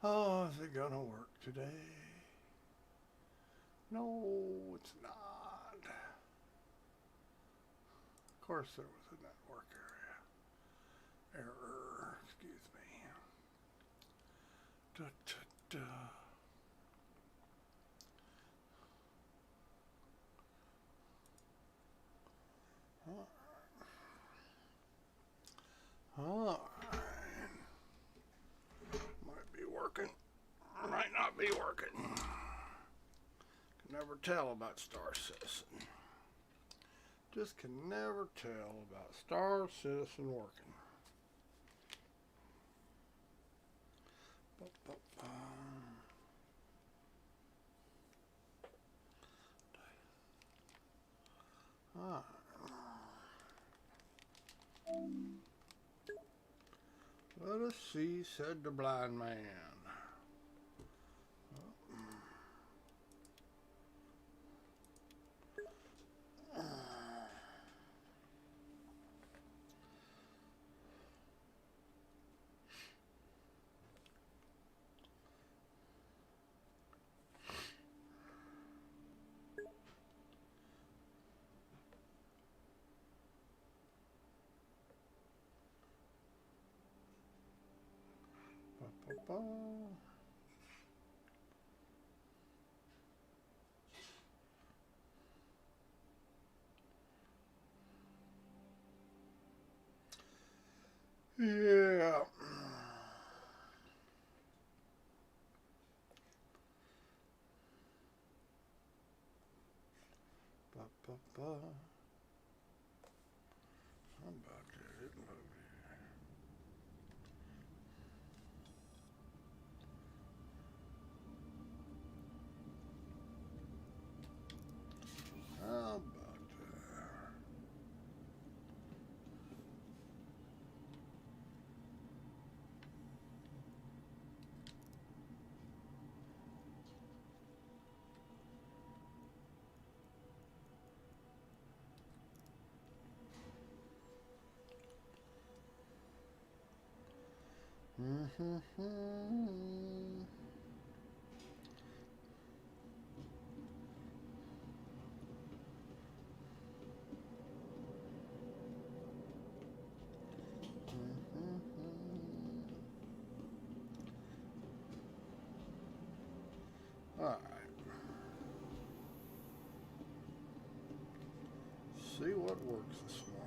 Oh, is it gonna work today? No, it's not. Of course there was a network error. Excuse me. Da, da, da. Alright. Might be working. Might not be working. Can never tell about Star Citizen. Just can never tell about Star Citizen working. Ah. Let us see, said the blind man. Ba-ba-ba. Yeah. Ba-ba-ba. I'm about to hit movie. How about Alright. See what works this morning.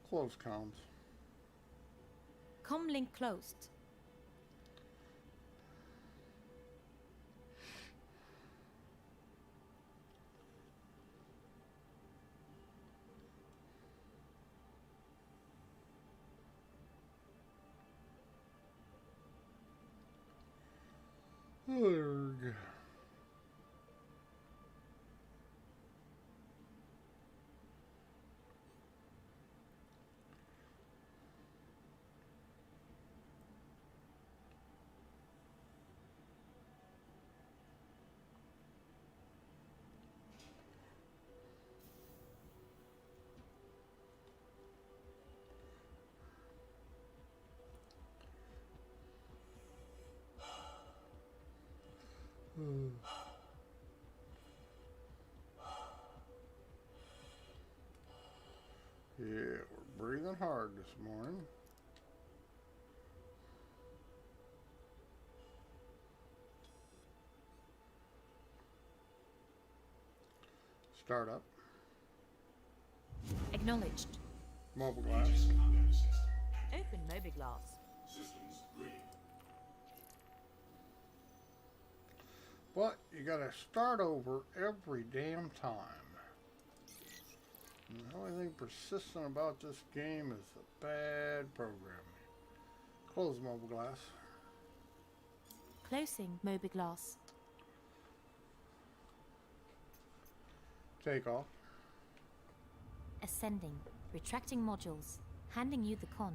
Close comms. Comlink closed. Urgh. Yeah, we're breathing hard this morning. Start up. Acknowledged. Mobile glass. Open Mobiglass. But you gotta start over every damn time. And the only thing persistent about this game is the bad programming. Close mobile glass. Closing Mobiglass. Take off. Ascending. Retracting modules. Handing you the con.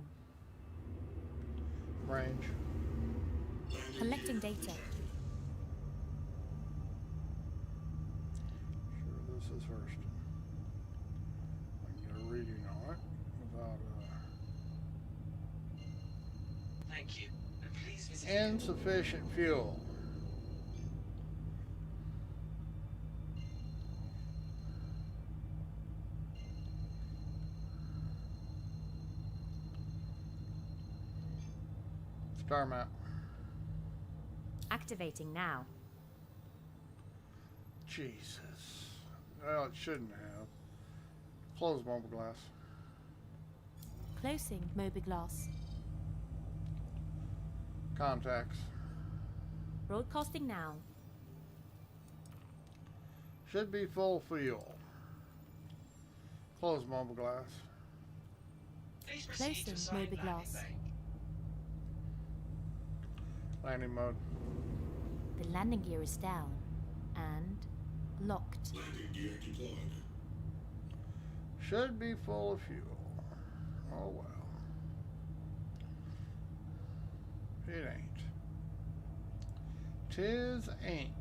Range. Collecting data. Sure, this is Hurston. I can get a reading on it without Thank you. And please visit insufficient fuel. Star map. Activating now. Jesus. Well, it shouldn't have. Close mobile glass. Closing Mobiglass. Contacts. Broadcasting now. Should be full fuel. Close mobile glass. Please proceed to Closing assigned Mobiglass. landing bay. Landing mode. The landing gear is down. And locked. Landing gear deployed. Should be full of fuel. Oh well. It ain't. 'Tis ain't.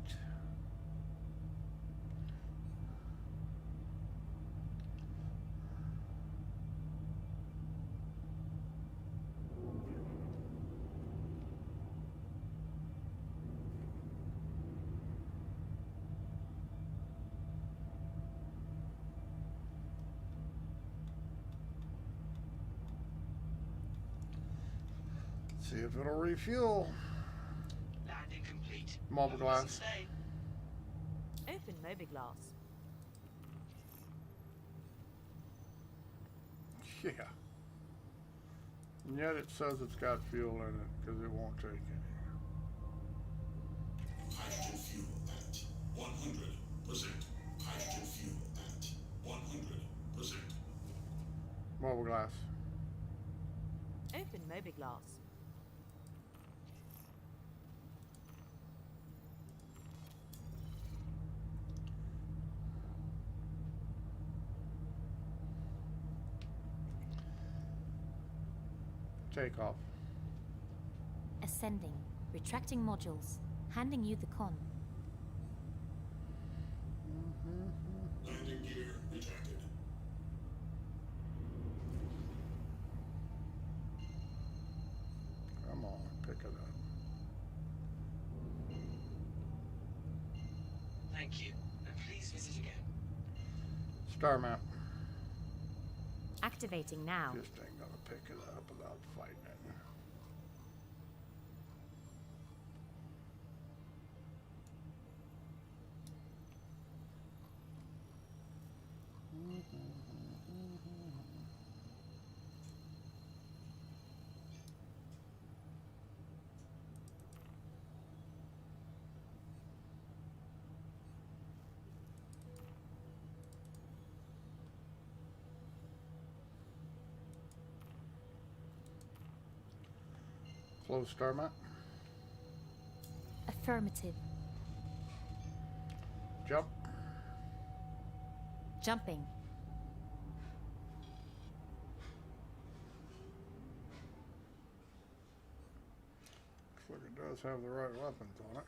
See if it'll refuel. Landing complete. Mobile glass. Sustain. Open Mobiglass. Yeah. And yet it says it's got fuel in it because it won't take any. Hydrogen fuel at 100%. Hydrogen fuel at 100%. Mobile glass. Open Mobiglass. Take off. Ascending. Retracting modules. Handing you the con. Landing gear retracted. Come on, pick it up. Thank you. And please visit again. Star map. Activating now. Just ain't gonna pick it up without fighting it. Close star map. Affirmative. Jump. Jumping. Looks like it does have the right weapons on it.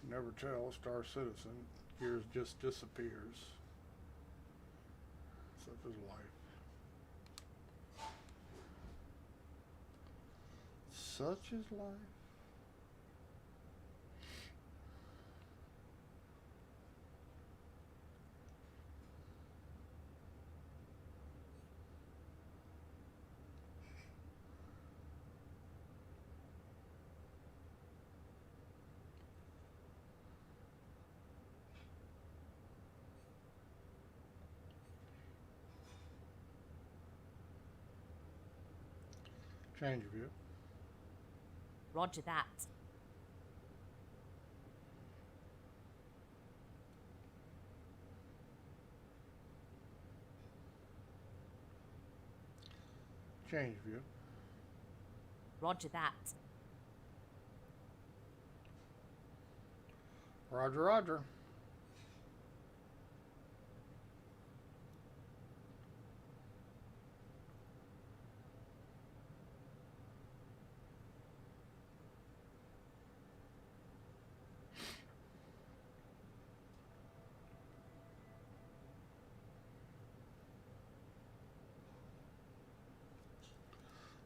You never tell. Star Citizen. Gears just disappears. Such is life. Such is life. Change view. Roger that. Change view. Roger that. Roger, roger.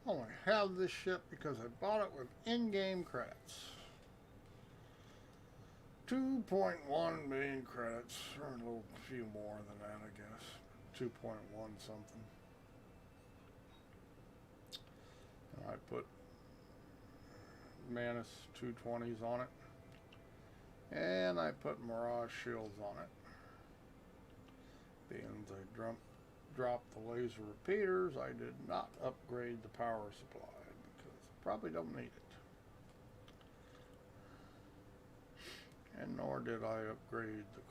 only have this ship because I bought it with in-game credits. 2.1 million credits, or a little few more than that, I guess. 2.1 something. And I put Manus 220s on it. And I put Mirage shields on it. Being I dropped the laser repeaters, I did not upgrade the power supply because I probably don't need it. And nor did I upgrade the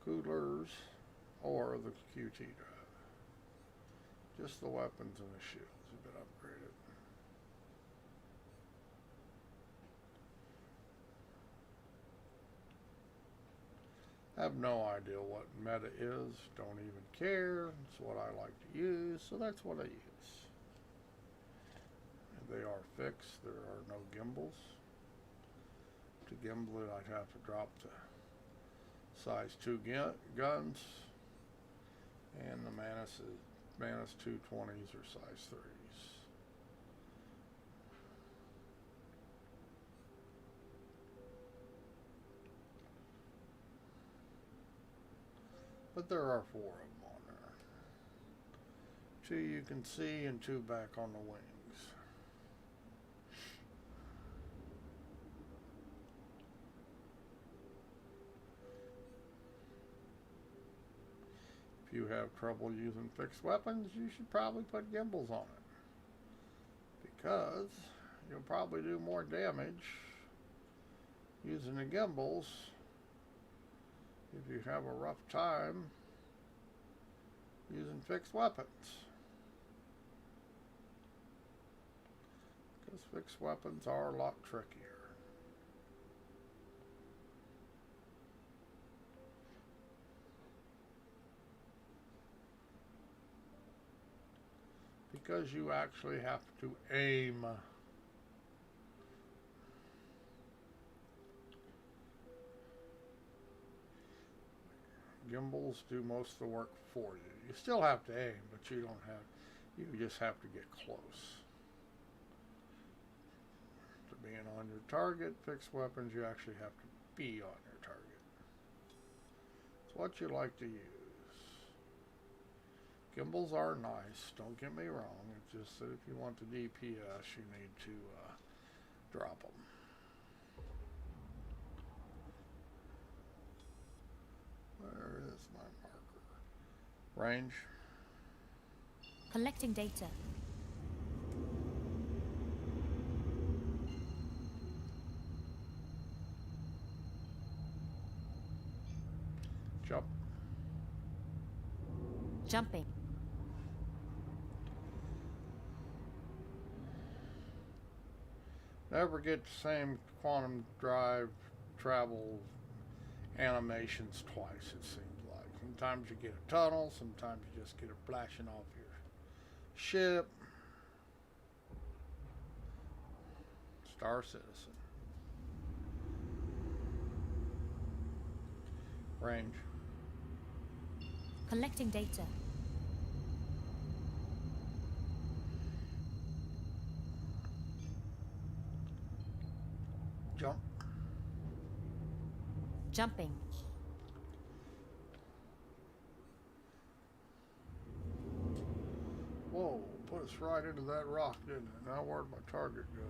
coolers, or the QT drive. Just the weapons and the shields have been upgraded. I have no idea what meta is, don't even care. It's what I like to use, so that's what I use. They are fixed, there are no gimbals. To gimbal it, I'd have to drop the size 2 guns, and the Manus 220s are size 3s. But there are 4 of them on there. 2 you can see and 2 back on the wings. If you have trouble using fixed weapons, you should probably put gimbals on it, because you'll probably do more damage using the gimbals if you have a rough time using fixed weapons. Because fixed weapons are a lot trickier. Because you actually have to aim. Gimbals do most of the work for you. You still have to aim, but you don't have, you just have to get close to being on your target. Fixed weapons, you actually have to be on your target. It's what you like to use. Gimbals are nice, don't get me wrong. It's just that if you want the DPS, you need to drop them. Where is my marker? Range. Collecting data. Jump. Jumping. Never get the same quantum drive travel animations twice, it seems like. Sometimes you get a tunnel, sometimes you just get it flashing off your ship. Star Citizen. Range. Collecting data. Jump. Jumping. Whoa, put us right into that rock, didn't it? Now where'd my target go?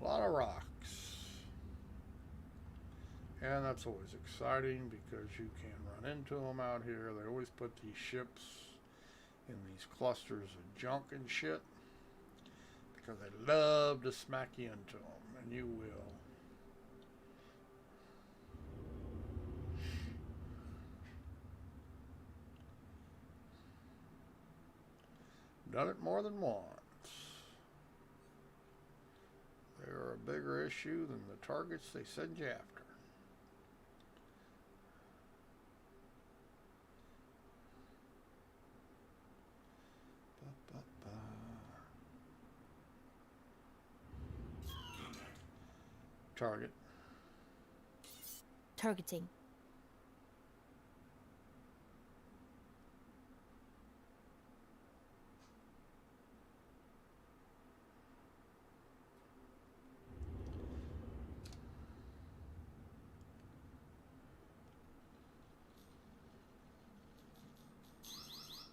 A lot of rocks. And that's always exciting because you can run into them out here. They always put these ships in these clusters of junk and shit because they love to smack you into them, and you will. Done it more than once. They're a bigger issue than the targets they send you after. Target. Targeting.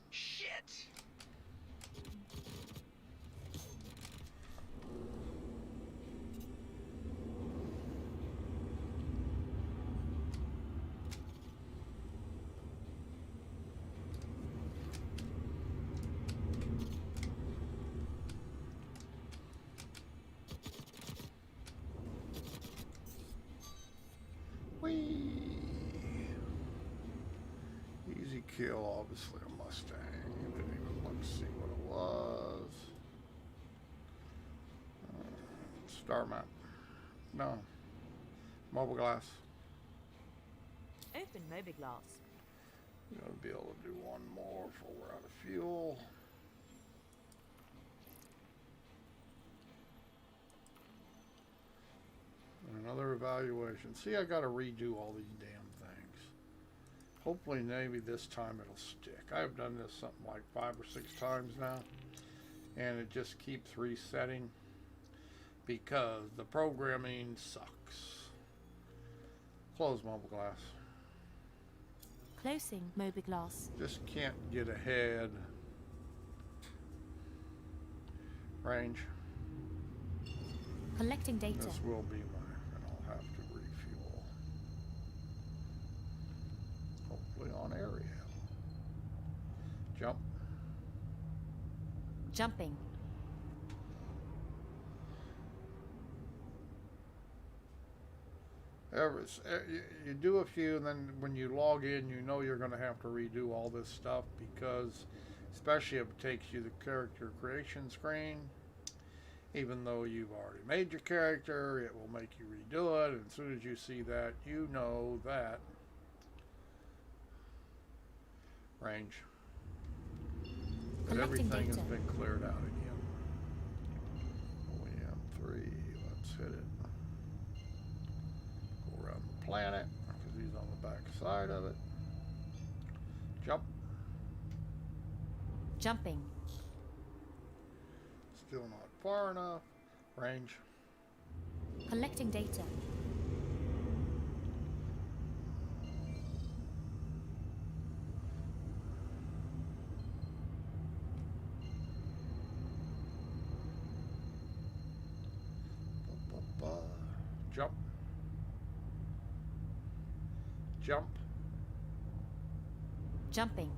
Shit! Whee! Easy kill, obviously a Mustang. Didn't even look to see what it was. Star map. No. Mobile glass. Open mobiglass. Gonna be able to do one more before we're out of fuel. And another evaluation. See, I gotta redo all these damn things. Hopefully, maybe this time it'll stick. I've done this something like 5 or 6 times now, and it just keeps resetting because the programming sucks. Close mobile glass. Closing mobiglass. Just can't get ahead. Range. Collecting data. This will be mine, and I'll have to refuel. Hopefully on Ariel. Jump. Jumping. You do a few, and then when you log in, you know you're going to have to redo all this stuff because, especially if it takes you the character creation screen, even though you've already made your character, it will make you redo it. And as soon as you see that, you know that range. But everything has been cleared out again. OEM3, let's hit it. Go around the planet, because he's on the back side of it. Jump. Jumping. Still not far enough. Range. Collecting data. Jump. Jump. Jumping.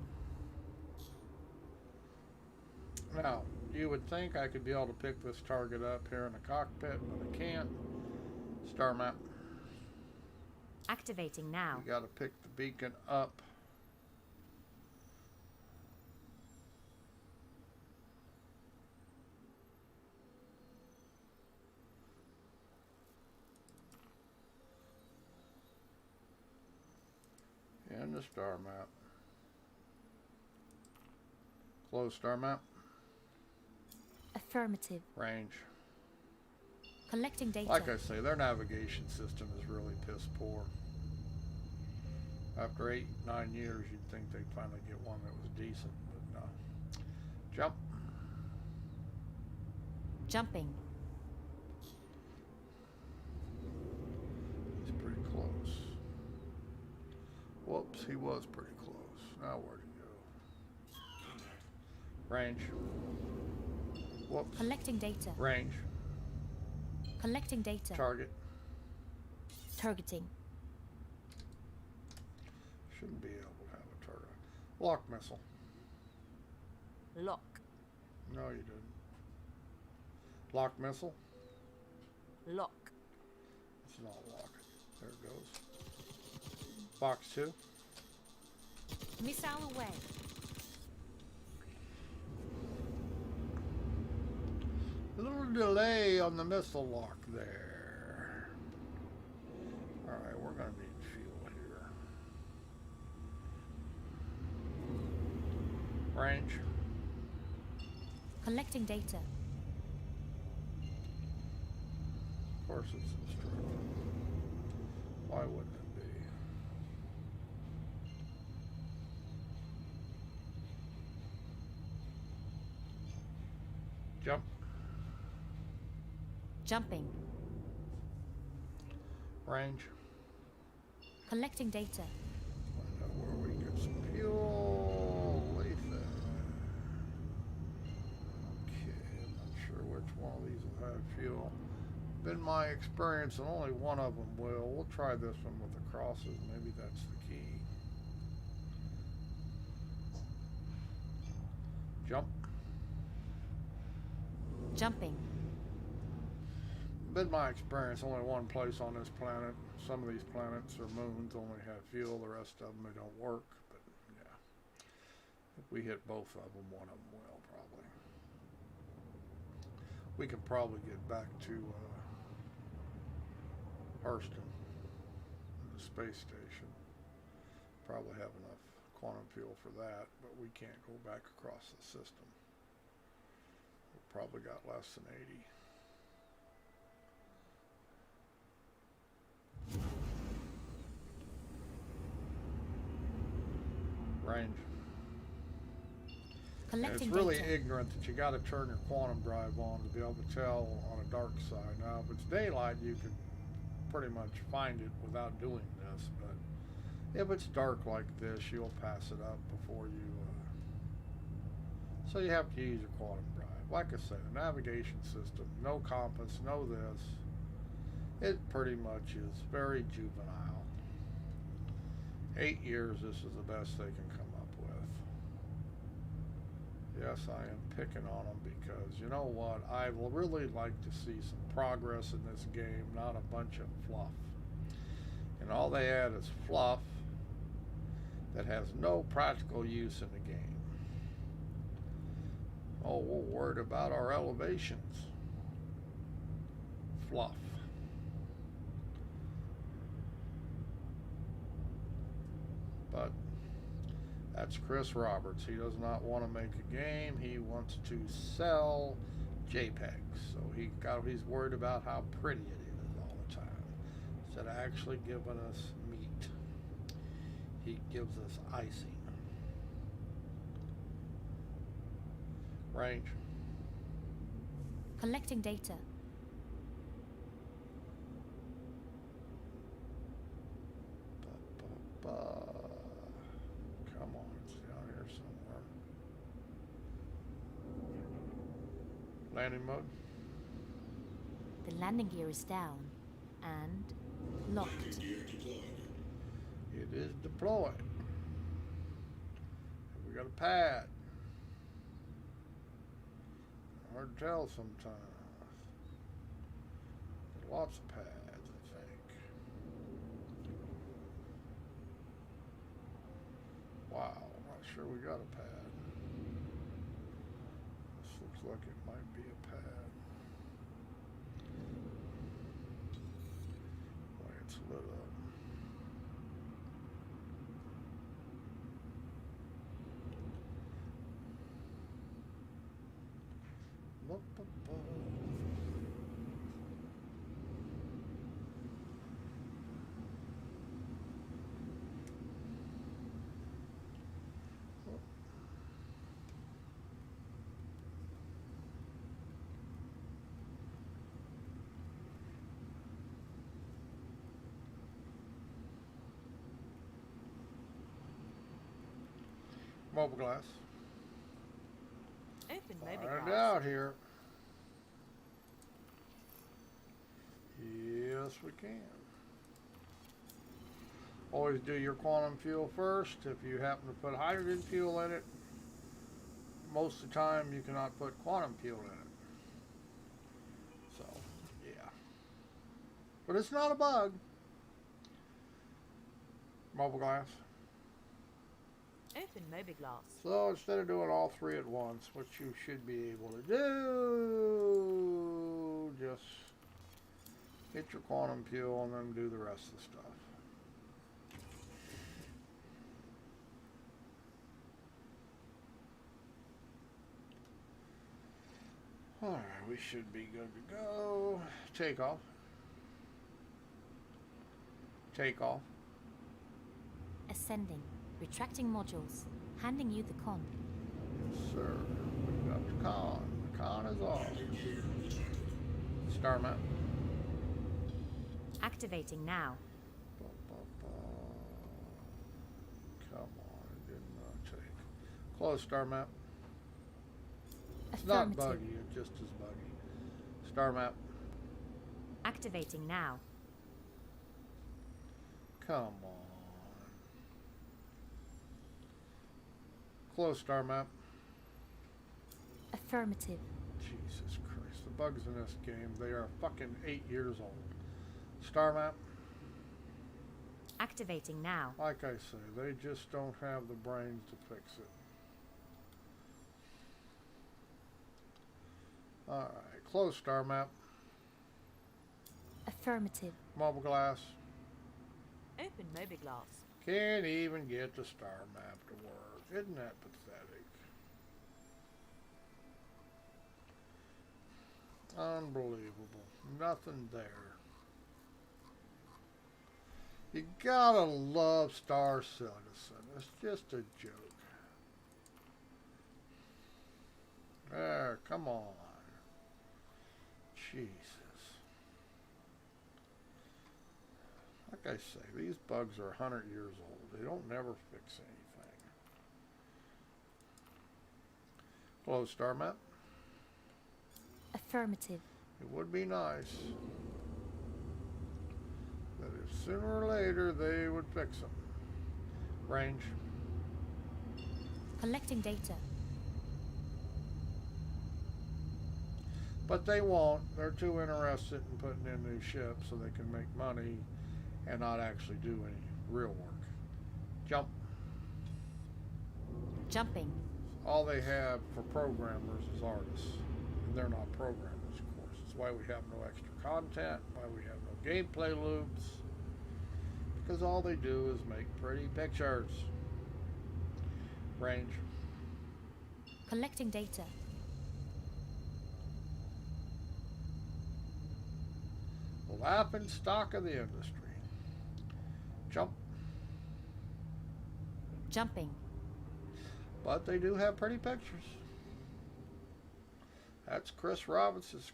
Now, you would think I could be able to pick this target up here in the cockpit, but I can't. Star map. Activating now. You gotta pick the beacon up. And the star map. Close star map. Affirmative. Range. Collecting data. Like I say, their navigation system is really piss poor. After 8, 9 years, you'd think they'd finally get one that was decent, but no. Jump. Jumping. He's pretty close. Whoops, he was pretty close. Now where'd he go? Range. Whoops. Collecting data. Range. Collecting data. Target. Targeting. Shouldn't be able to have a target. Lock missile. Lock. No, you didn't. Lock missile. Lock. It's not lock. There it goes. Box 2. Missile away. A little delay on the missile lock there. Alright, we're going to need fuel here. Range. Collecting data. course it's instructive. Why wouldn't it be? Jump. Jumping. Range. Collecting data. Find out where we can get some fuel. Letha. Okay, I'm not sure which one of these will have fuel. Been my experience, and only one of them will. We'll try this one with the crosses. Maybe that's the key. Jump. Jumping. Been my experience, only one place on this planet. Some of these planets or moons only have fuel. The rest of them, they don't work. But yeah, if we hit both of them, one of them will probably. We can probably get back to Hurston, the space station. Probably have enough quantum fuel for that, but we can't go back across the system. We've probably got less than 80. Range. And it's Collecting really data. ignorant that you got to turn your quantum drive on to be able to tell on a dark side. Now, if it's daylight, you can pretty much find it without doing this, but if it's dark like this, you'll pass it up before you. So you have to use your quantum drive. Like I said, a navigation system, no compass, no this. It pretty much is very juvenile. 8 years, this is the best they can come up with. Yes, I am picking on them because, you know what, I will really like to see some progress in this game, not a bunch of fluff. And all they add is fluff that has no practical use in the game. Oh, we're worried about our elevations. Fluff. But that's Chris Roberts. He does not want to make a game. He wants to sell JPEGs. So he's worried about how pretty it is all the time. Instead of actually giving us meat, he gives us icing. Range. Collecting data. Come on, it's down here somewhere. Landing mode. The landing gear is down and locked. Landing gear deployed. It is deployed. We got a pad. Hard to tell sometimes. Lots of pads, I think. Wow, not sure we got a pad. This looks like it might be a pad. The way it's lit up. Mobile glass. Open Find mobile it glass. out here. Yes, we can. Always do your quantum fuel first. If you happen to put hydrogen fuel in it, most of the time you cannot put quantum fuel in it. So, yeah. But it's not a bug. Mobile glass. Open mobile glass. So instead of doing all three at once, which you should be able to do, just get your quantum fuel and then do the rest of the stuff. Alright, we should be good to go. Takeoff. Takeoff. Ascending. Retracting modules. Handing you the con. Yes, sir. We got the con. The con is off. Landing gear ejected. Star map. Activating now. Come on, it did not take. Close star map. It's not Affirmative. buggy, it's just as buggy. Star map. Activating now. Come on. Close star map. Affirmative. Jesus Christ, the bugs in this game, they are fucking 8 years old. Star map. Activating now. Like I say, they just don't have the brains to fix it. Alright, close star map. Affirmative. Mobile glass. Open Mobiglass. Can't even get the star map to work. Isn't that pathetic? Unbelievable. Nothing there. You gotta love Star Citizen. It's just a joke. There, come on. Jesus. Like I say, these bugs are 100 years old. They don't never fix anything. Close star map. Affirmative. It would be nice that if sooner or later they would fix them. Range. Collecting data. But they won't. They're too interested in putting in new ships so they can make money and not actually do any real work. Jump. Jumping. All they have for programmers is artists. And they're not programmers, of course. It's why we have no extra content, why we have no gameplay loops. Because all they do is make pretty pictures. Range. Collecting data. The laughing stock of the industry. Jump. Jumping. But they do have pretty pictures. That's Chris Roberts's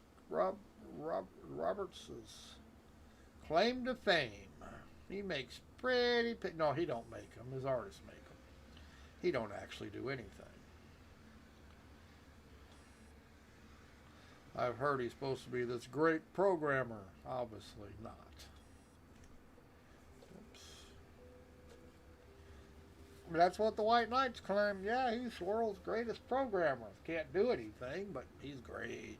claim to fame. He makes pretty no, he don't make them. His artists make them. He don't actually do anything. I've heard he's supposed to be this great programmer. Obviously not. Oops. That's what the White Knights claim. Yeah, he's the world's greatest programmer. Can't do anything, but he's great.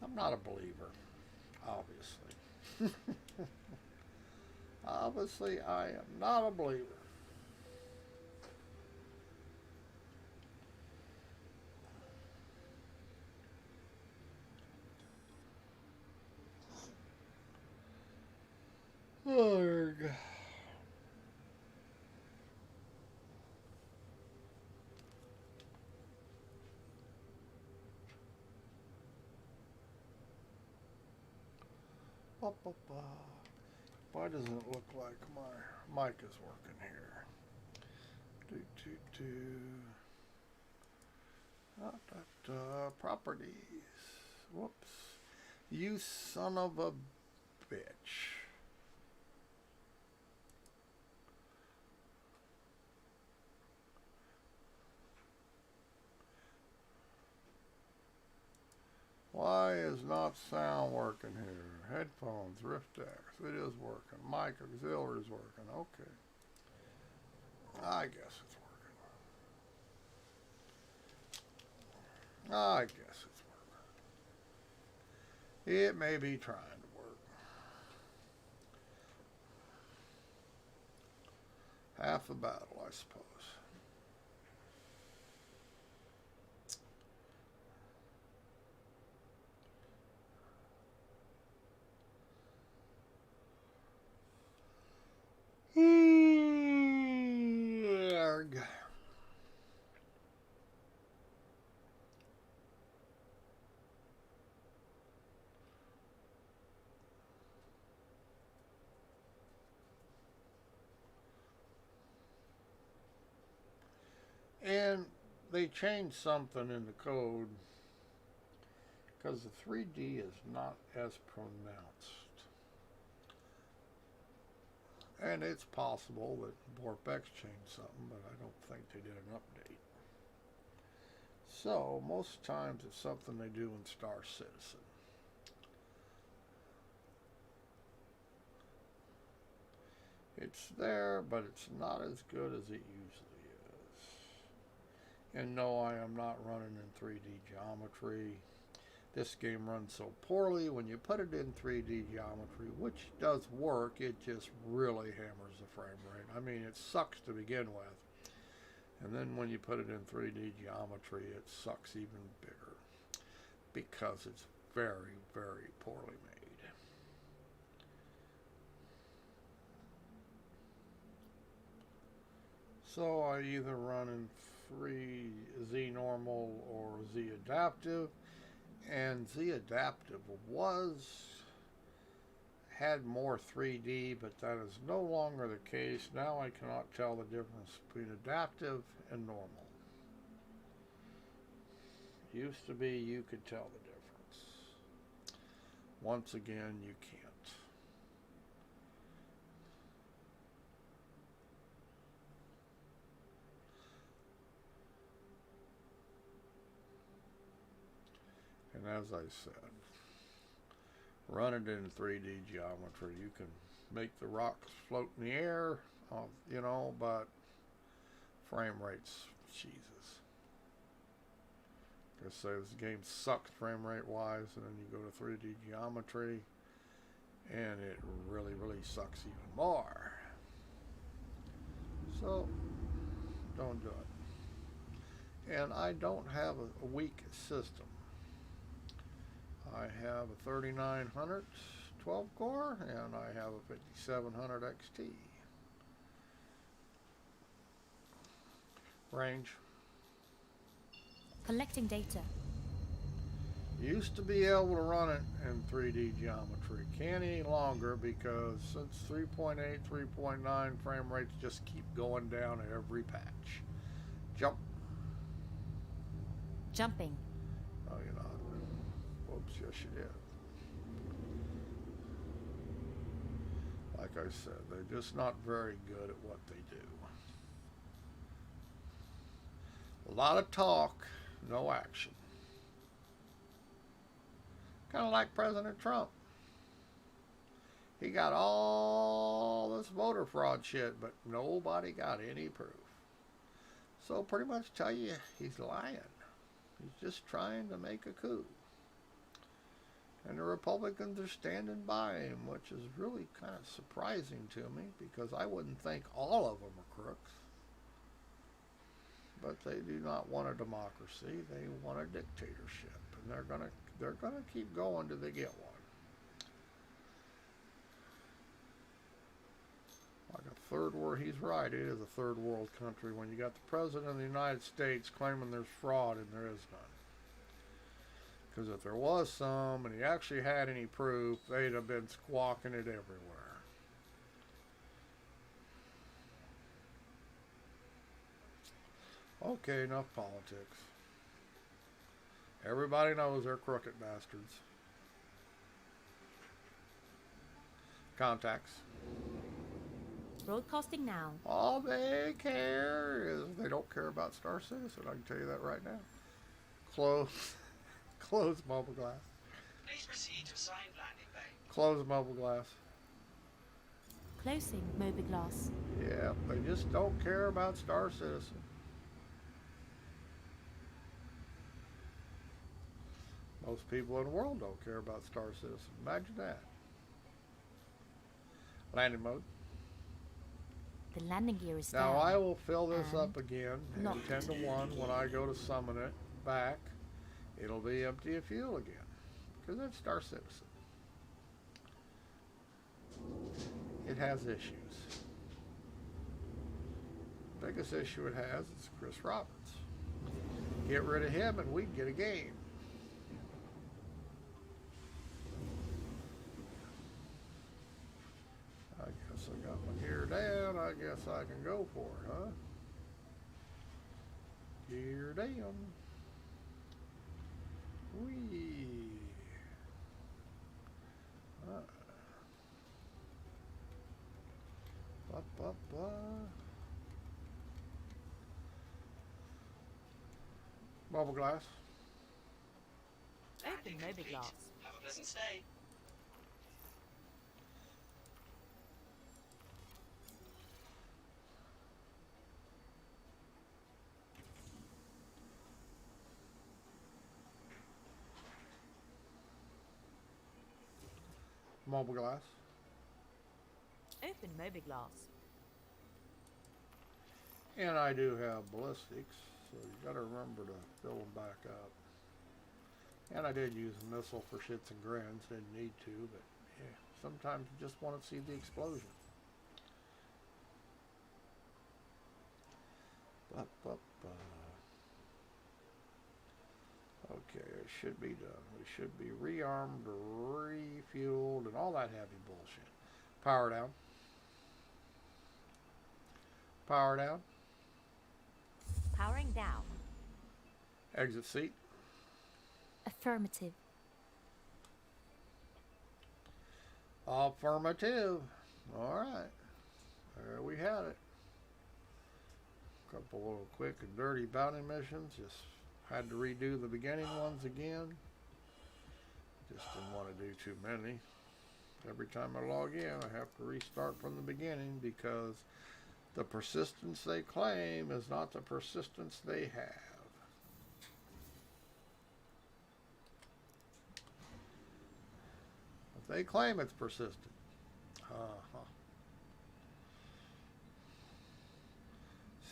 I'm not a believer, obviously. Obviously, I am not a believer. Ugh. Why doesn't it look like my mic is working here? Properties. Whoops. You son of a bitch. Why is not sound working here? Headphones, Rift X. It is working. Mic auxiliary is working. Okay. I guess it's working. I guess it's working. It may be trying to work. Half the battle, I suppose. Arg. And they changed something in the code because the 3D is not as pronounced. And it's possible that Borpex changed something, but I don't think they did an update. So, most times it's something they do in Star Citizen. It's there, but it's not as good as it usually is. And no, I am not running in 3D geometry. This game runs so poorly when you put it in 3D geometry, which does work, it just really hammers the frame rate. I mean, it sucks to begin with. And then when you put it in 3D geometry, it sucks even bigger because it's very, very poorly made. So I either run in Z normal or Z adaptive, and Z adaptive had more 3D, but that is no longer the case. Now I cannot tell the difference between adaptive and normal. Used to be you could tell the difference. Once again, you can't. And as I said, run it in 3D geometry. You can make the rocks float in the air, but frame rates, Jesus. I say this game sucks frame rate wise, and then you go to 3D geometry, and it really, really sucks even more. So, don't do it. And I don't have a weak system. I have a 3900 12 core, and I have a 5700 XT. Range. Collecting data. Used to be able to run it in 3D geometry. Can't any longer because since 3.8, 3.9 frame rates just keep going down every patch. Jump. Jumping. Oh, you're not. Whoops, yes you did. Like I said, they're just not very good at what they do. A lot of talk, no action. Kind of like President Trump. He got all this voter fraud shit, but nobody got any proof. So pretty much tell you he's lying. He's just trying to make a coup. And the Republicans are standing by him, which is really kind of surprising to me because I wouldn't think all of them are crooks. But they do not want a democracy. They want a dictatorship. And they're gonna keep going till they get one. Like a third world, he's right, it is a third world country when you got the President of the United States claiming there's fraud and there is none. Because if there was some and he actually had any proof, they'd have been squawking it everywhere. Okay, enough politics. Everybody knows they're crooked bastards. Contacts. Broadcasting now. All they care is they don't care about Star Citizen. I can tell you that right now. Close mobile glass. Please proceed to assigned landing bay. Close mobile glass. Closing Mobiglass. Yeah, they just don't care about Star Citizen. Most people in the world don't care about Star Citizen. Imagine that. Landing mode. The landing gear is Now down. I will fill this and up again at locked. 10 to 1 when I go to summon it back. It'll be empty of fuel again because it's Star Citizen. It has issues. Biggest issue it has is Chris Roberts. Get rid of him and we'd get a game. I guess I got my gear down. I guess I can go for it, huh? Here, damn. Wee. Ba, ba, ba. Bubble glass. Open moby Complete. glass. Have a pleasant stay. Marble glass. Open moby glass. And I do have ballistics, so you gotta remember to fill them back up. And I did use a missile for shits and grins. Didn't need to, but yeah, sometimes you just want to see the explosion. Ba, ba, ba. Okay, it should be done. We should be rearmed, refueled, and all that heavy bullshit. Power down. Power down. Powering down. Exit seat. Affirmative. Affirmative. All right. There we had it. Couple little quick and dirty bounty missions. Just had to redo the beginning ones again. Just didn't want to do too many. Every time I log in, I have to restart from the beginning because the persistence they claim is not the persistence they have. But they claim it's persistent. Uh-huh.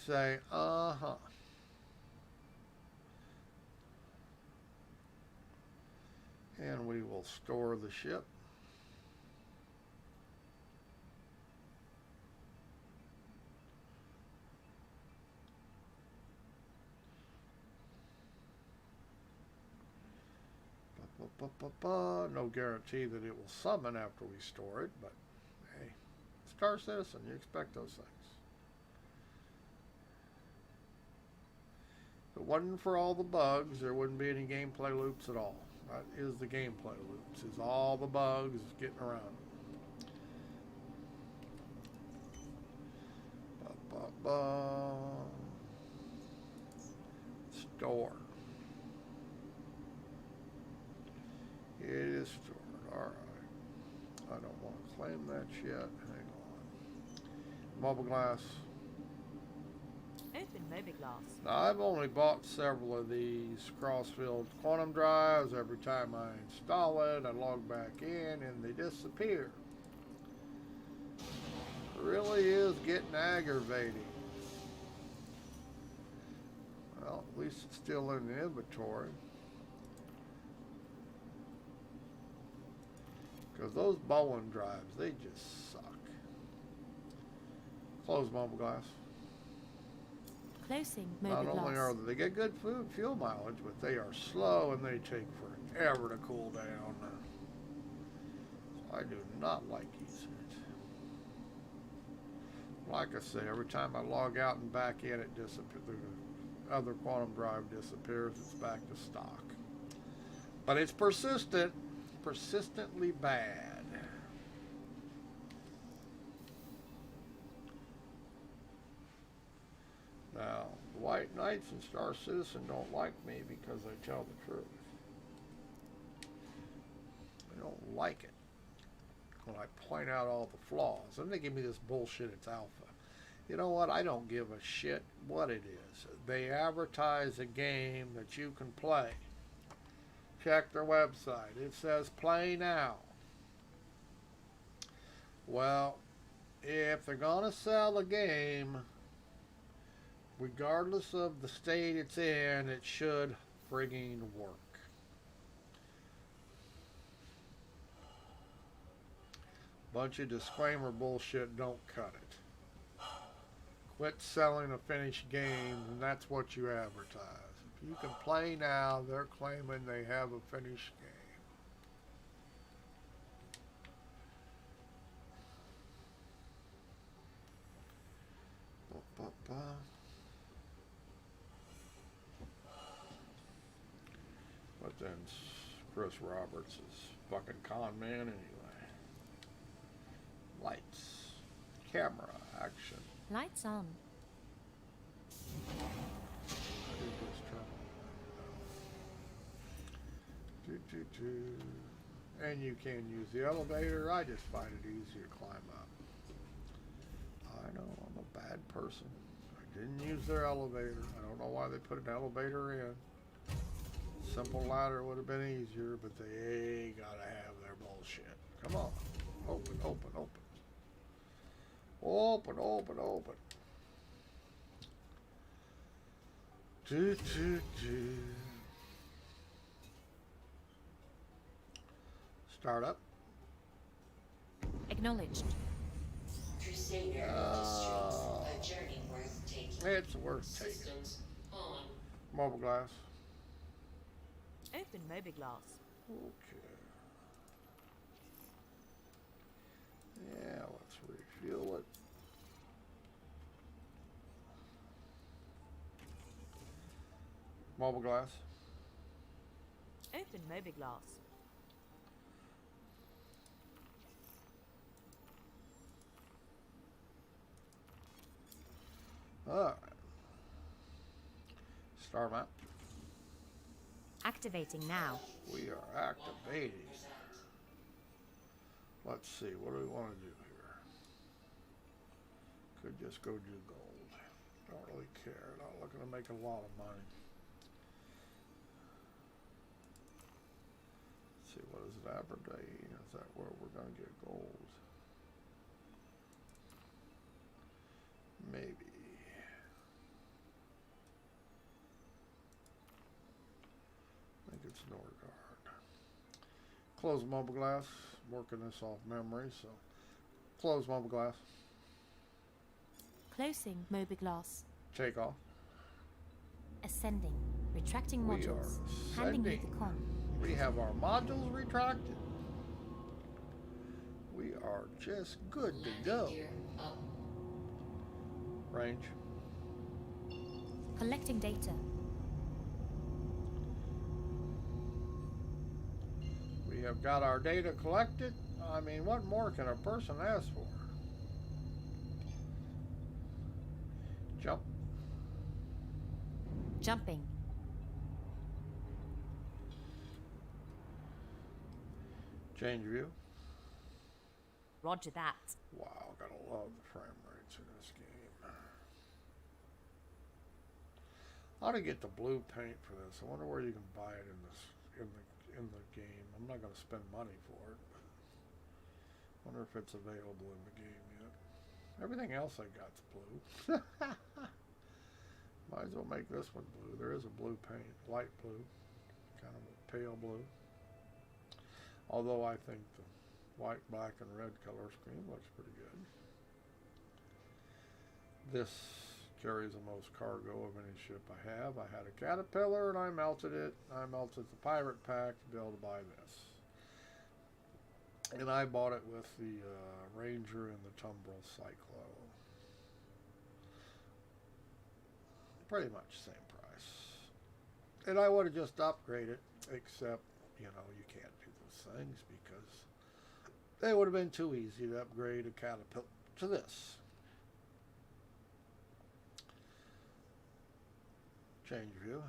Say, uh-huh. And we will store the ship. No guarantee that it will summon after we store it, but hey, Star Citizen, you expect those things. If it wasn't for all the bugs, there wouldn't be any gameplay loops at all. That is the gameplay loops, is all the bugs getting around. Store. It is stored. Alright. I don't want to claim that yet. Hang on. Mobile glass. Open moby glass. Now, I've only bought several of these cross-filled quantum drives. Every time I install it, I log back in and they disappear. It really is getting aggravating. Well, at least it's still in the inventory. Because those Bowen drives, they just suck. Close mobile glass. Closing moby Not glass. only are they get good fuel mileage, but they are slow and they take forever to cool down. I do not like using it. Like I say, every time I log out and back in, it disappears. The other quantum drive disappears. It's back to stock. But it's persistent. Persistently bad. Now, the White Knights and Star Citizen don't like me because I tell the truth. They don't like it when I point out all the flaws. Then they give me this bullshit, it's alpha. You know what? I don't give a shit what it is. They advertise a game that you can play. Check their website. It says play now. Well, if they're gonna sell a game, regardless of the state it's in, it should frigging work. Bunch of disclaimer bullshit don't cut it. Quit selling a finished game, and that's what you advertise. If you can play now, they're claiming they have a finished game. then Chris Roberts is fucking con man anyway. Lights, camera, action. Lights on. I did this terminal. And you can use the elevator. I just find it easier to climb up. I know, I'm a bad person. I didn't use their elevator. I don't know why they put an elevator in. Simple ladder would have been easier, but they gotta have their bullshit. Come on. Open, open, open. Open, open, open. Do. Start up. Acknowledged. Crusader Industries, a journey worth taking. It's worth taking. Systems on. Mobile glass. Open mobiGlass. Okay. Yeah, let's refuel it. Mobile glass. Open mobiGlass. Alright. Star map. Activating now. We are activating. Let's see, what do we want to do here? Could just go do gold. Don't really care. Not looking to make a lot of money. Let's see, what is it? Aberdeen? Is that where we're going to get gold? Maybe. I think it's Norgard. Close mobile glass. Working this off memory, so close mobile glass. Closing mobiGlass. Take off. Ascending. Retracting We modules. are Handing you ascending. the con. We have our modules retracted. We are just good to go. Landing gear up. Range. Collecting data. We have got our data collected. I mean, what more can a person ask for? Jump. Jumping. Change view. Roger that. Wow, gotta love the frame rates in this game. I ought to get the blue paint for this. I wonder where you can buy it in the game. I'm not gonna spend money for it, but I wonder if it's available in the game yet. Everything else I got's blue. Might as well make this one blue. There is a blue paint, light blue, kind of a pale blue. Although I think the white, black, and red color scheme looks pretty good. This carries the most cargo of any ship I have. I had a Caterpillar and I melted it. I melted the pirate pack to be able to buy this. And I bought it with the Ranger and the Tumbril Cyclone. Pretty much the same price. And I would have just upgraded, except, you know, you can't do those things because they would have been too easy to upgrade a Caterpillar to this. Change view.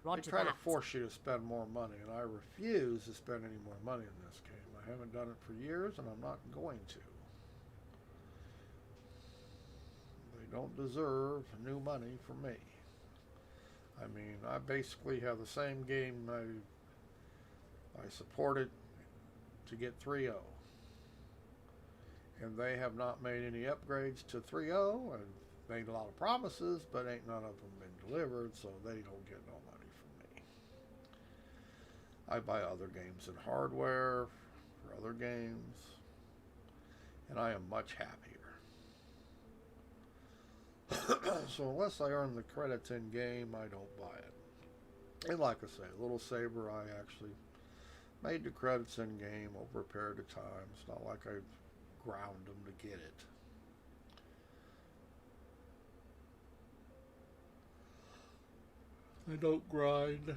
Roger They try that. to force you to spend more money, and I refuse to spend any more money in this game. I haven't done it for years, and I'm not going to. They don't deserve new money from me. I mean, I basically have the same game I supported to get 3.0. And they have not made any upgrades to 3.0 and made a lot of promises, but ain't none of them been delivered, so they don't get no money from me. I buy other games in hardware for other games, and I am much happier. So unless I earn the credits in game, I don't buy it. And like I say, Little Saber, I actually made the credits in game over a period of time. It's not like I ground them to get it. I don't grind.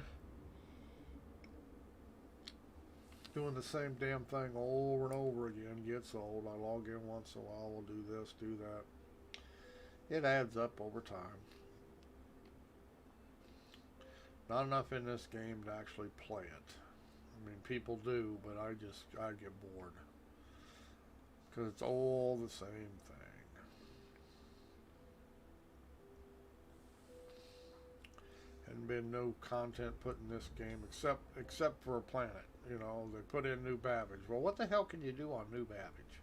Doing the same damn thing over and over again gets old. I log in once in a while, we'll do this, do that. It adds up over time. Not enough in this game to actually play it. I mean, people do, but I get bored. Because it's all the same thing. Hadn't been no content put in this game except for a planet. You know, they put in new Babbage. Well, what the hell can you do on new Babbage?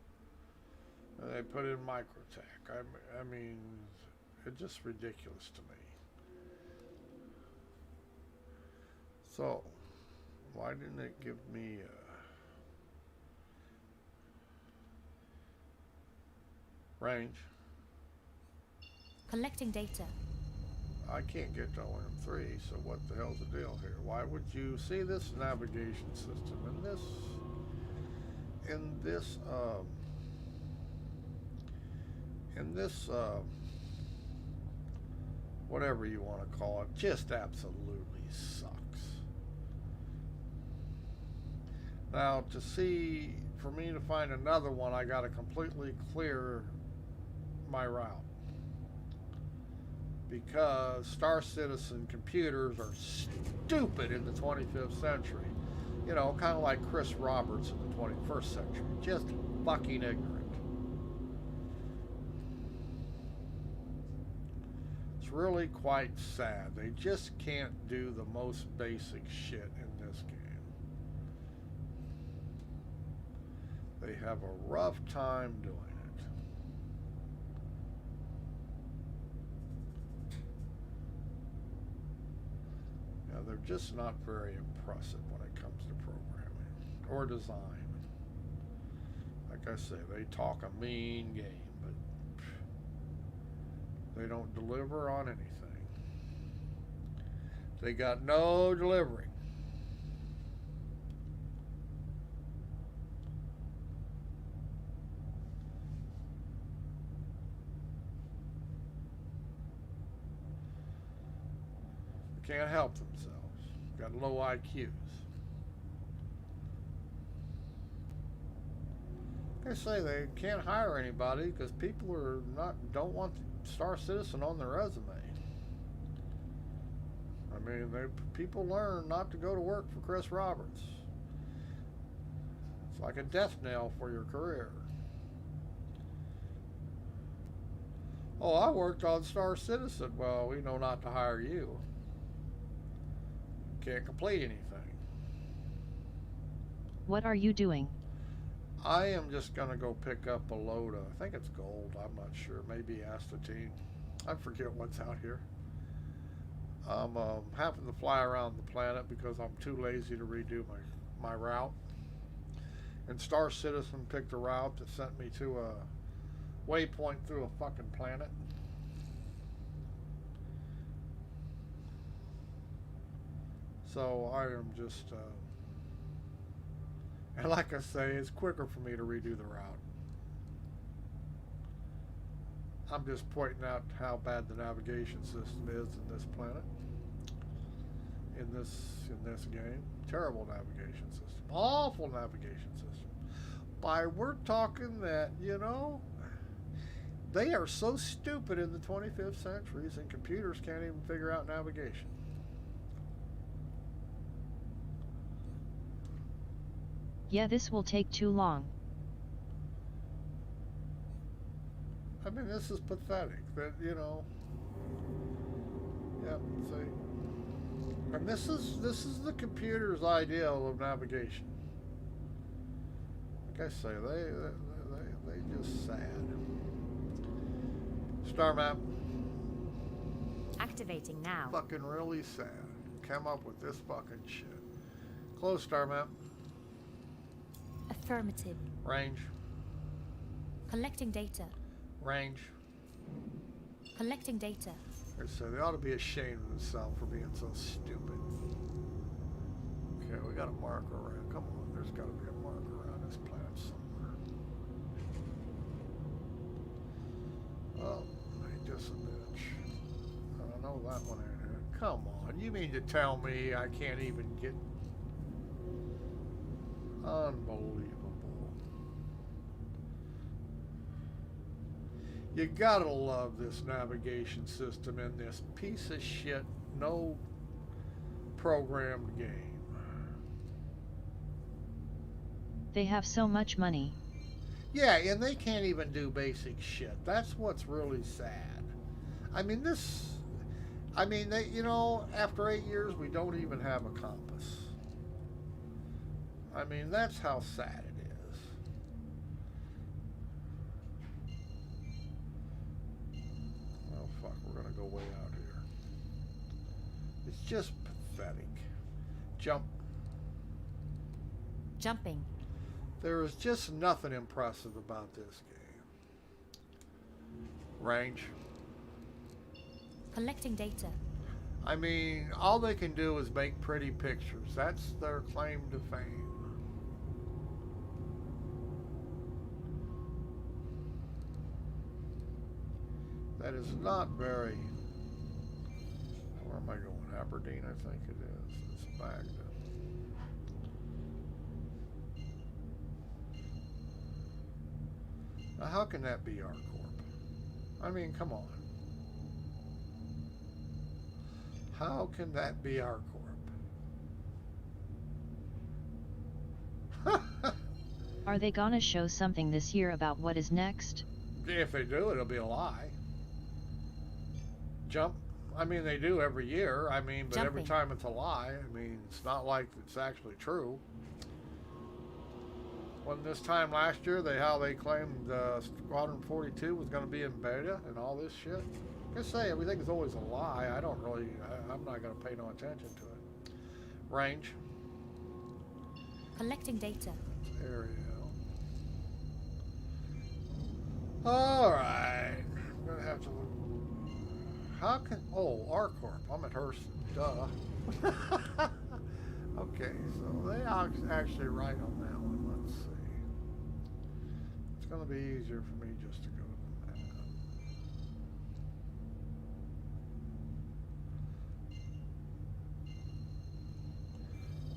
They put in Microtech. I mean, it's just ridiculous to me. So, why didn't it give me range? Collecting data. I can't get to OM3, so what the hell's the deal here? Why would you see this navigation system in this whatever you want to call it, just absolutely sucks. Now, for me to find another one, I got to completely clear my route. Because Star Citizen computers are stupid in the 25th century. You know, kind of like Chris Roberts in the 21st century. Just fucking ignorant. It's really quite sad. They just can't do the most basic shit in this game. They have a rough time doing it. They're just not very impressive when it comes to programming or design. Like I say, they talk a mean game, but they don't deliver on anything. They got no delivery. They can't help themselves. Got low IQs. Like I say, they can't hire anybody because people don't want Star Citizen on their resume. I mean, people learn not to go to work for Chris Roberts. It's like a death knell for your career. Oh, I worked on Star Citizen. Well, we know not to hire you. Can't complete anything. What are you doing? I am just going to go pick up a load of, I think it's gold, I'm not sure, maybe astatine. I forget what's out here. I'm having to fly around the planet because I'm too lazy to redo my route. And Star Citizen picked a route that sent me to a waypoint through a fucking planet. So I am just, and like I say, it's quicker for me to redo the route. I'm just pointing out how bad the navigation system is in this planet, in this game. Terrible navigation system, awful navigation system. We're talking that, you know, they are so stupid in the 25th centuries, and computers can't even figure out navigation. Yeah, this will take too long. I mean, this is pathetic. That, you know. Yeah, see. And this is the computer's ideal of navigation. Like I say, they just sad. Star map. Activating now. Fucking really sad. Come up with this fucking shit. Close star map. Affirmative. Range. Collecting data. Range. Collecting data. So they ought to be ashamed of themselves for being so stupid. Okay, we got a marker around. Come on, there's got to be a marker around this planet somewhere. Oh, ain't this a bitch? I don't know that one ain't it. Come on, you mean to tell me I can't even get... Unbelievable. You gotta love this navigation system in this piece of shit, no programmed game. They have so much money. Yeah, and they can't even do basic shit. That's what's really sad. I mean, they, after 8 years, we don't even have a compass. I mean, that's how sad it is. Oh, fuck, we're gonna go way out here. It's just pathetic. Jump. Jumping. There is just nothing impressive about this game. Range. Collecting data. I mean, all they can do is make pretty pictures. That's their claim to fame. That is not very... Where am I going? Aberdeen, I think it is. It's Magda. Now, how can that be our corp? I mean, come on. How can that be our corp? Are they gonna show something this year about what is next? If they do, it'll be a lie. Jump. I mean, they do every year. I mean, but every Jumping. time it's a lie. I mean, it's not like it's actually true. When this time last year, how they claimed Squadron 42 was going to be in beta and all this shit. Like I say, everything is always a lie. I'm not going to pay no attention to it. Range. Collecting data. Ariel. All right. I'm going to have to look. How can... Oh, R-Corp. I'm at Hurston. Duh. Okay, so they actually right on that one. Let's see. It's going to be easier for me just to go to the map.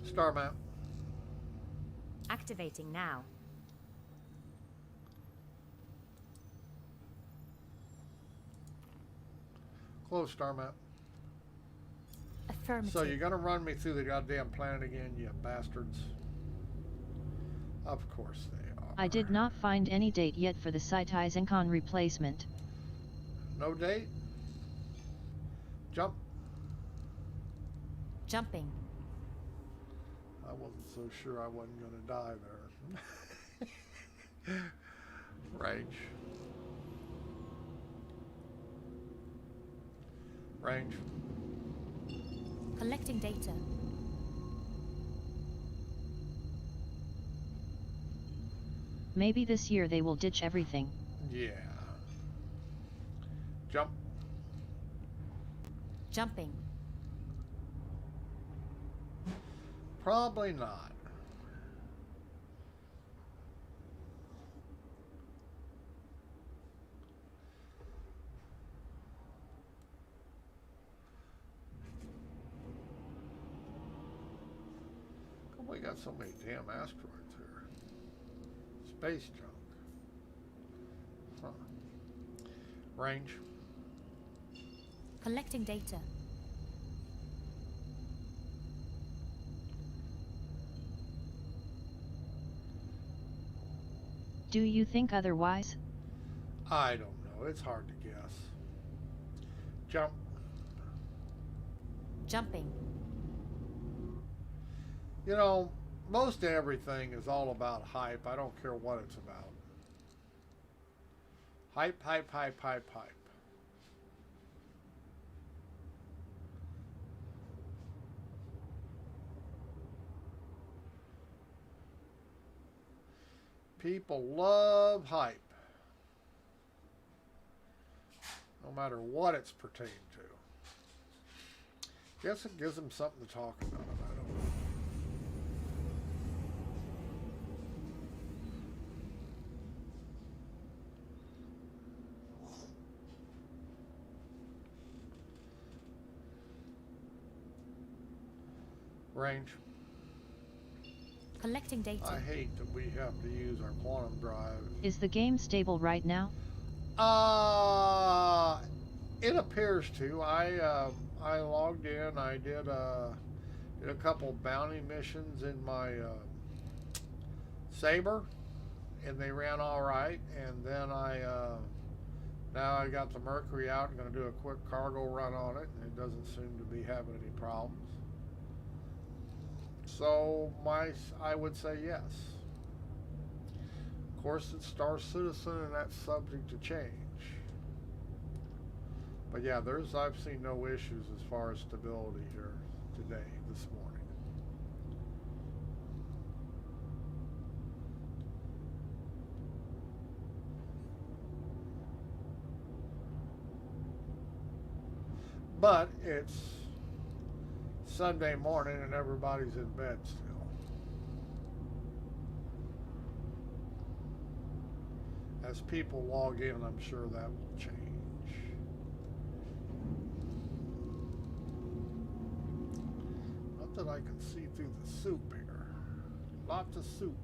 Star map. Activating now. Close star map. Affirmative. So you're going to run me through the goddamn planet again, you bastards? Of course they are. I did not find any date yet for the site Eychimo replacement. No date? Jump. Jumping. I wasn't so sure I wasn't going to die there. Range. Range. Collecting data. Maybe this year they will ditch everything. Yeah. Jump. Jumping. Probably not. We got so many damn asteroids here. Space junk. Huh. Range. Collecting data. Do you think otherwise? I don't know. It's hard to guess. Jump. Jumping. You know, most everything is all about hype. I don't care what it's about. Hype, hype, hype, hype, hype. People love hype. No matter what it's pertained to. Guess it gives them something to talk about. I don't know. Range. Collecting data. I hate that we have to use our quantum drive. Is the game stable right now? It appears to. I logged in. I did a couple bounty missions in my Saber, and they ran all right. And then now I got the Mercury out. I'm going to do a quick cargo run on it, and it doesn't seem to be having any problems. So I would say yes. Of course, it's Star Citizen, and that's subject to change. But yeah, I've seen no issues as far as stability here today, this morning. But it's Sunday morning and everybody's in bed still. As people log in, I'm sure that will change. Not that I can see through the soup here. Lots of soup.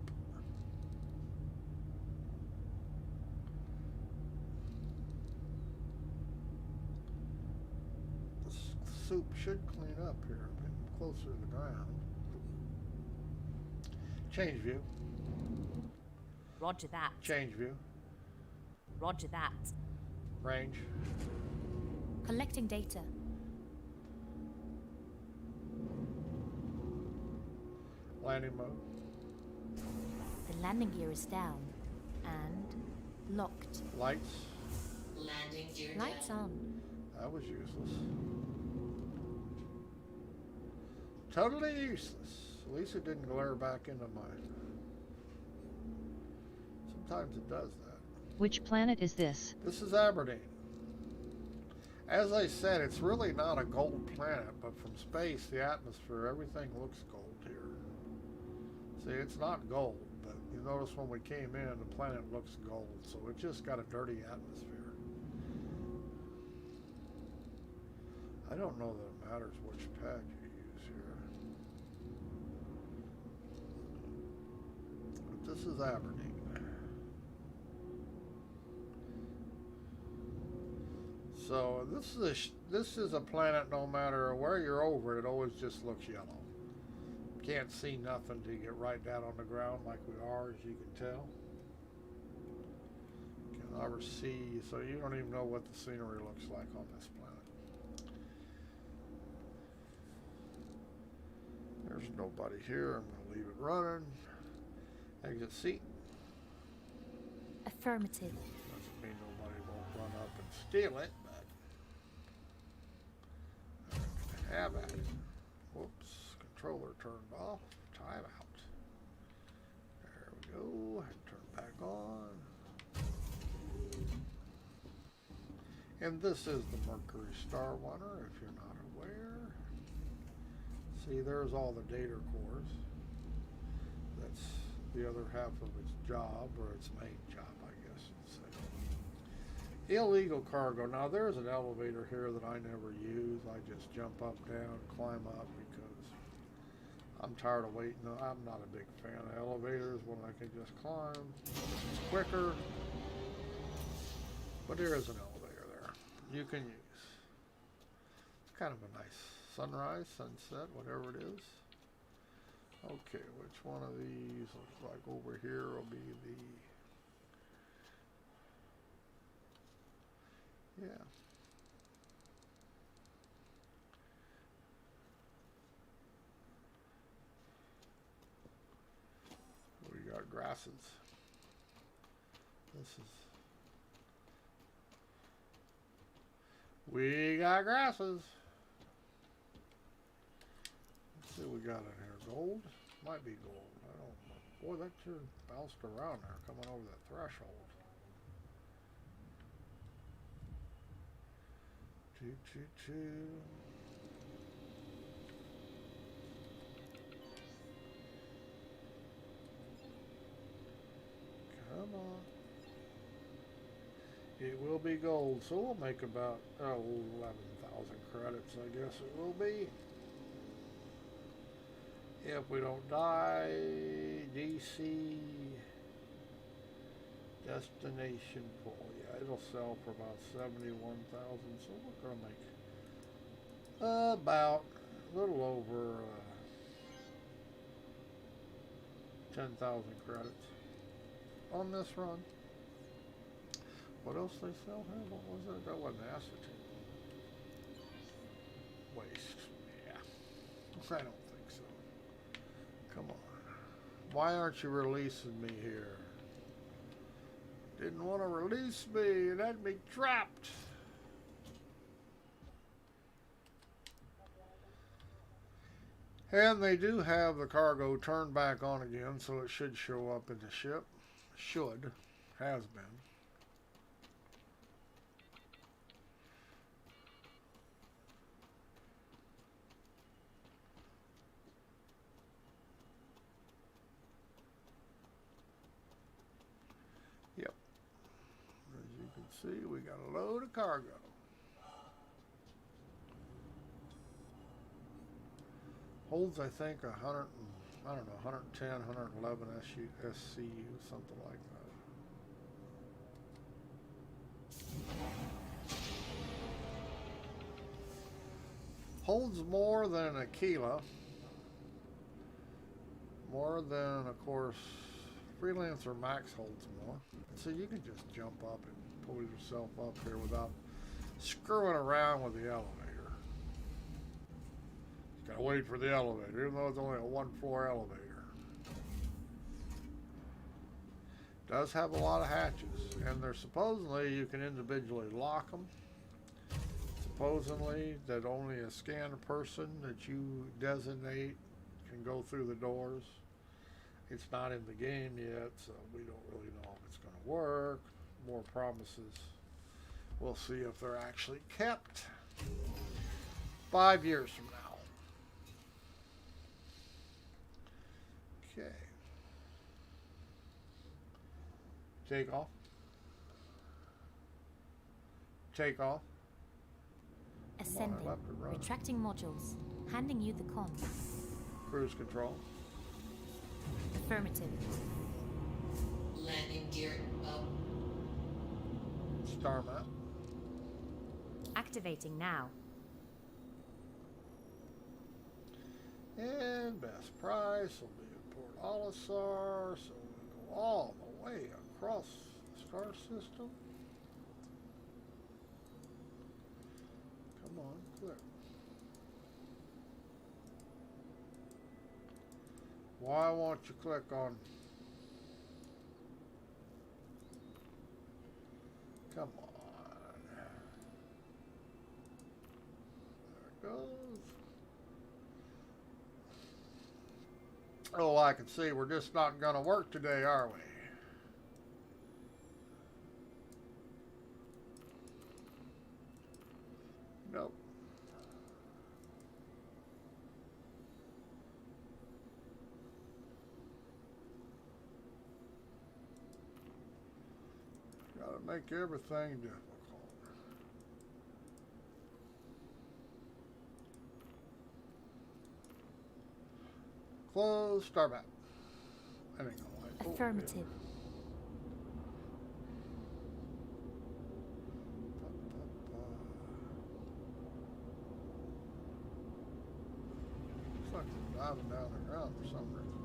The soup should clean up here a bit closer to the ground. Change view. Roger that. Change view. Roger that. Range. Collecting data. Landing mode. The landing gear is down and locked. Lights. Landing gear Lights down. on. That was useless. Totally useless. At least it didn't glare back into mine. Sometimes it does that. Which planet is this? This is Aberdeen. As I said, it's really not a gold planet, but from space, the atmosphere, everything looks gold here. See, it's not gold, but you notice when we came in, the planet looks gold, so it just got a dirty atmosphere. I don't know that it matters which pad you use here. But this is Aberdeen. So this is a planet, no matter where you're over, it always just looks yellow. Can't see nothing till you get right down on the ground like we are, as you can tell. Can never see, so you don't even know what the scenery looks like on this planet. There's nobody here. I'm going to leave it running. Exit seat. Affirmative. Doesn't mean nobody won't run up and steal it, but have at it. Whoops, controller turned off. Time out. There we go. And turn back on. And this is the Mercury Star Runner, if you're not aware. See, there's all the data cores. That's the other half of its job, or its main job, I guess you'd say. Illegal cargo. Now, there's an elevator here that I never use. I just jump up, down, climb up because I'm tired of waiting. I'm not a big fan of elevators when I can just climb. It's quicker. But there is an elevator there you can use. It's kind of a nice sunrise, sunset, whatever it is. Okay, which one of these looks like over here will be the... Yeah. We got grasses. This is... We got grasses. Let's see what we got in here. Gold? Might be gold. I don't know. Boy, that sure bounced around there coming over that threshold. Choo. Come on. It will be gold, so we'll make about 11,000 credits, I guess it will be. If we don't die, DC destination pool. Yeah, it'll sell for about 71,000. So we're gonna make about a little over 10,000 credits on this run. What else they sell here? What was it? That wasn't acetate. Waste. Yeah. I don't think so. Come on. Why aren't you releasing me here? Didn't want to release me. It had me trapped. And they do have the cargo turned back on again, so it should show up in the ship. Should. Has been. Yep. As you can see, we got a load of cargo. Holds, I think, 100, I don't know, 110, 111 SCU, something like that. Holds more than an Eychimo. More than, of course, Freelancer Max holds more. So you can just jump up and pull yourself up here without screwing around with the elevator. Gotta wait for the elevator, even though it's only a 1-floor elevator. Does have a lot of hatches, and they're supposedly you can individually lock them. Supposedly that only a scanned person that you designate can go through the doors. It's not in the game yet, so we don't really know if it's going to work. More promises. We'll see if they're actually kept 5 years from now. Okay. Take off. Take off. Ascending. left or right? Retracting modules. Handing you the comms. Cruise control. Affirmative. Landing gear up. Star map. Activating now. And best price will be in Port Olisar, so we go all the way across the star system. Come on, click. Why won't you click on? Come on. There it goes. Oh, I can see we're just not going to work today, are we? Nope. Got to make everything difficult. Close, start back. That ain't gonna light. Oh, Affirmative. yeah. Looks like they're diving down the ground for some reason.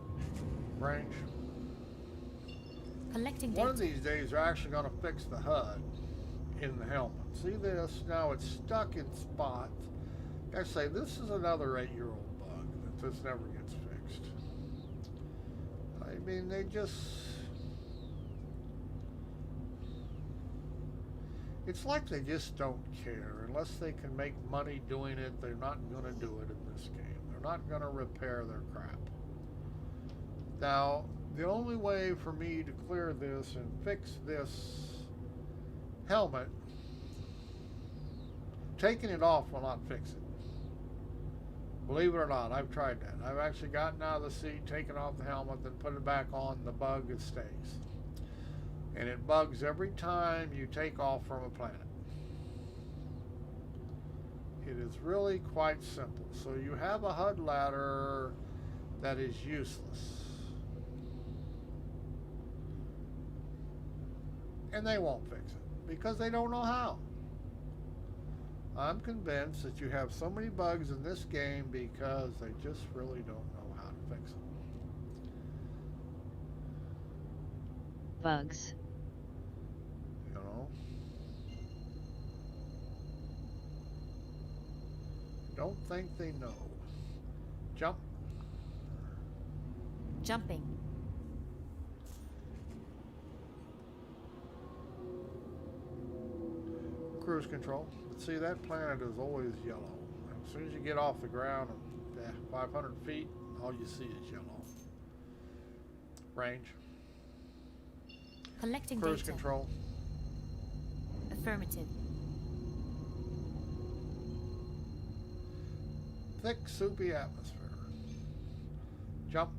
Range. Collecting One of data. these days they're actually gonna fix the HUD in the helmet. See this? Now it's stuck in spots. I say this is another 8-year-old bug that this never gets fixed. I mean, they just... It's like they just don't care. Unless they can make money doing it, they're not going to do it in this game. They're not going to repair their crap. Now, the only way for me to clear this and fix this helmet, taking it off will not fix it. Believe it or not, I've tried that. I've actually gotten out of the seat, taken off the helmet, then put it back on, the bug it stays. And it bugs every time you take off from a planet. It is really quite simple. So you have a HUD ladder that is useless. And they won't fix it because they don't know how. I'm convinced that you have so many bugs in this game because they just really don't know how to fix them. Bugs. You know? Don't think they know. Jump. Jumping. Cruise control. But see, that planet is always yellow. As soon as you get off the ground, 500 feet, all you see is yellow. Range. Collecting Cruise data. control. Affirmative. Thick, soupy atmosphere. Jump.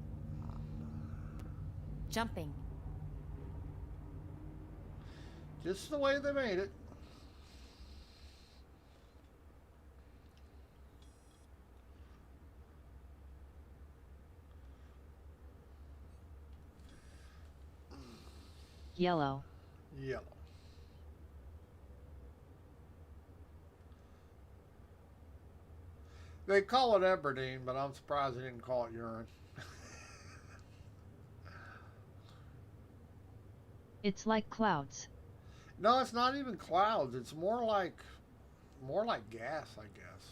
Jumping. Just the way they made it. Yellow. Yellow. They call it Aberdeen, but I'm surprised they didn't call it urine. It's like clouds. No, it's not even clouds. It's more like gas, I guess.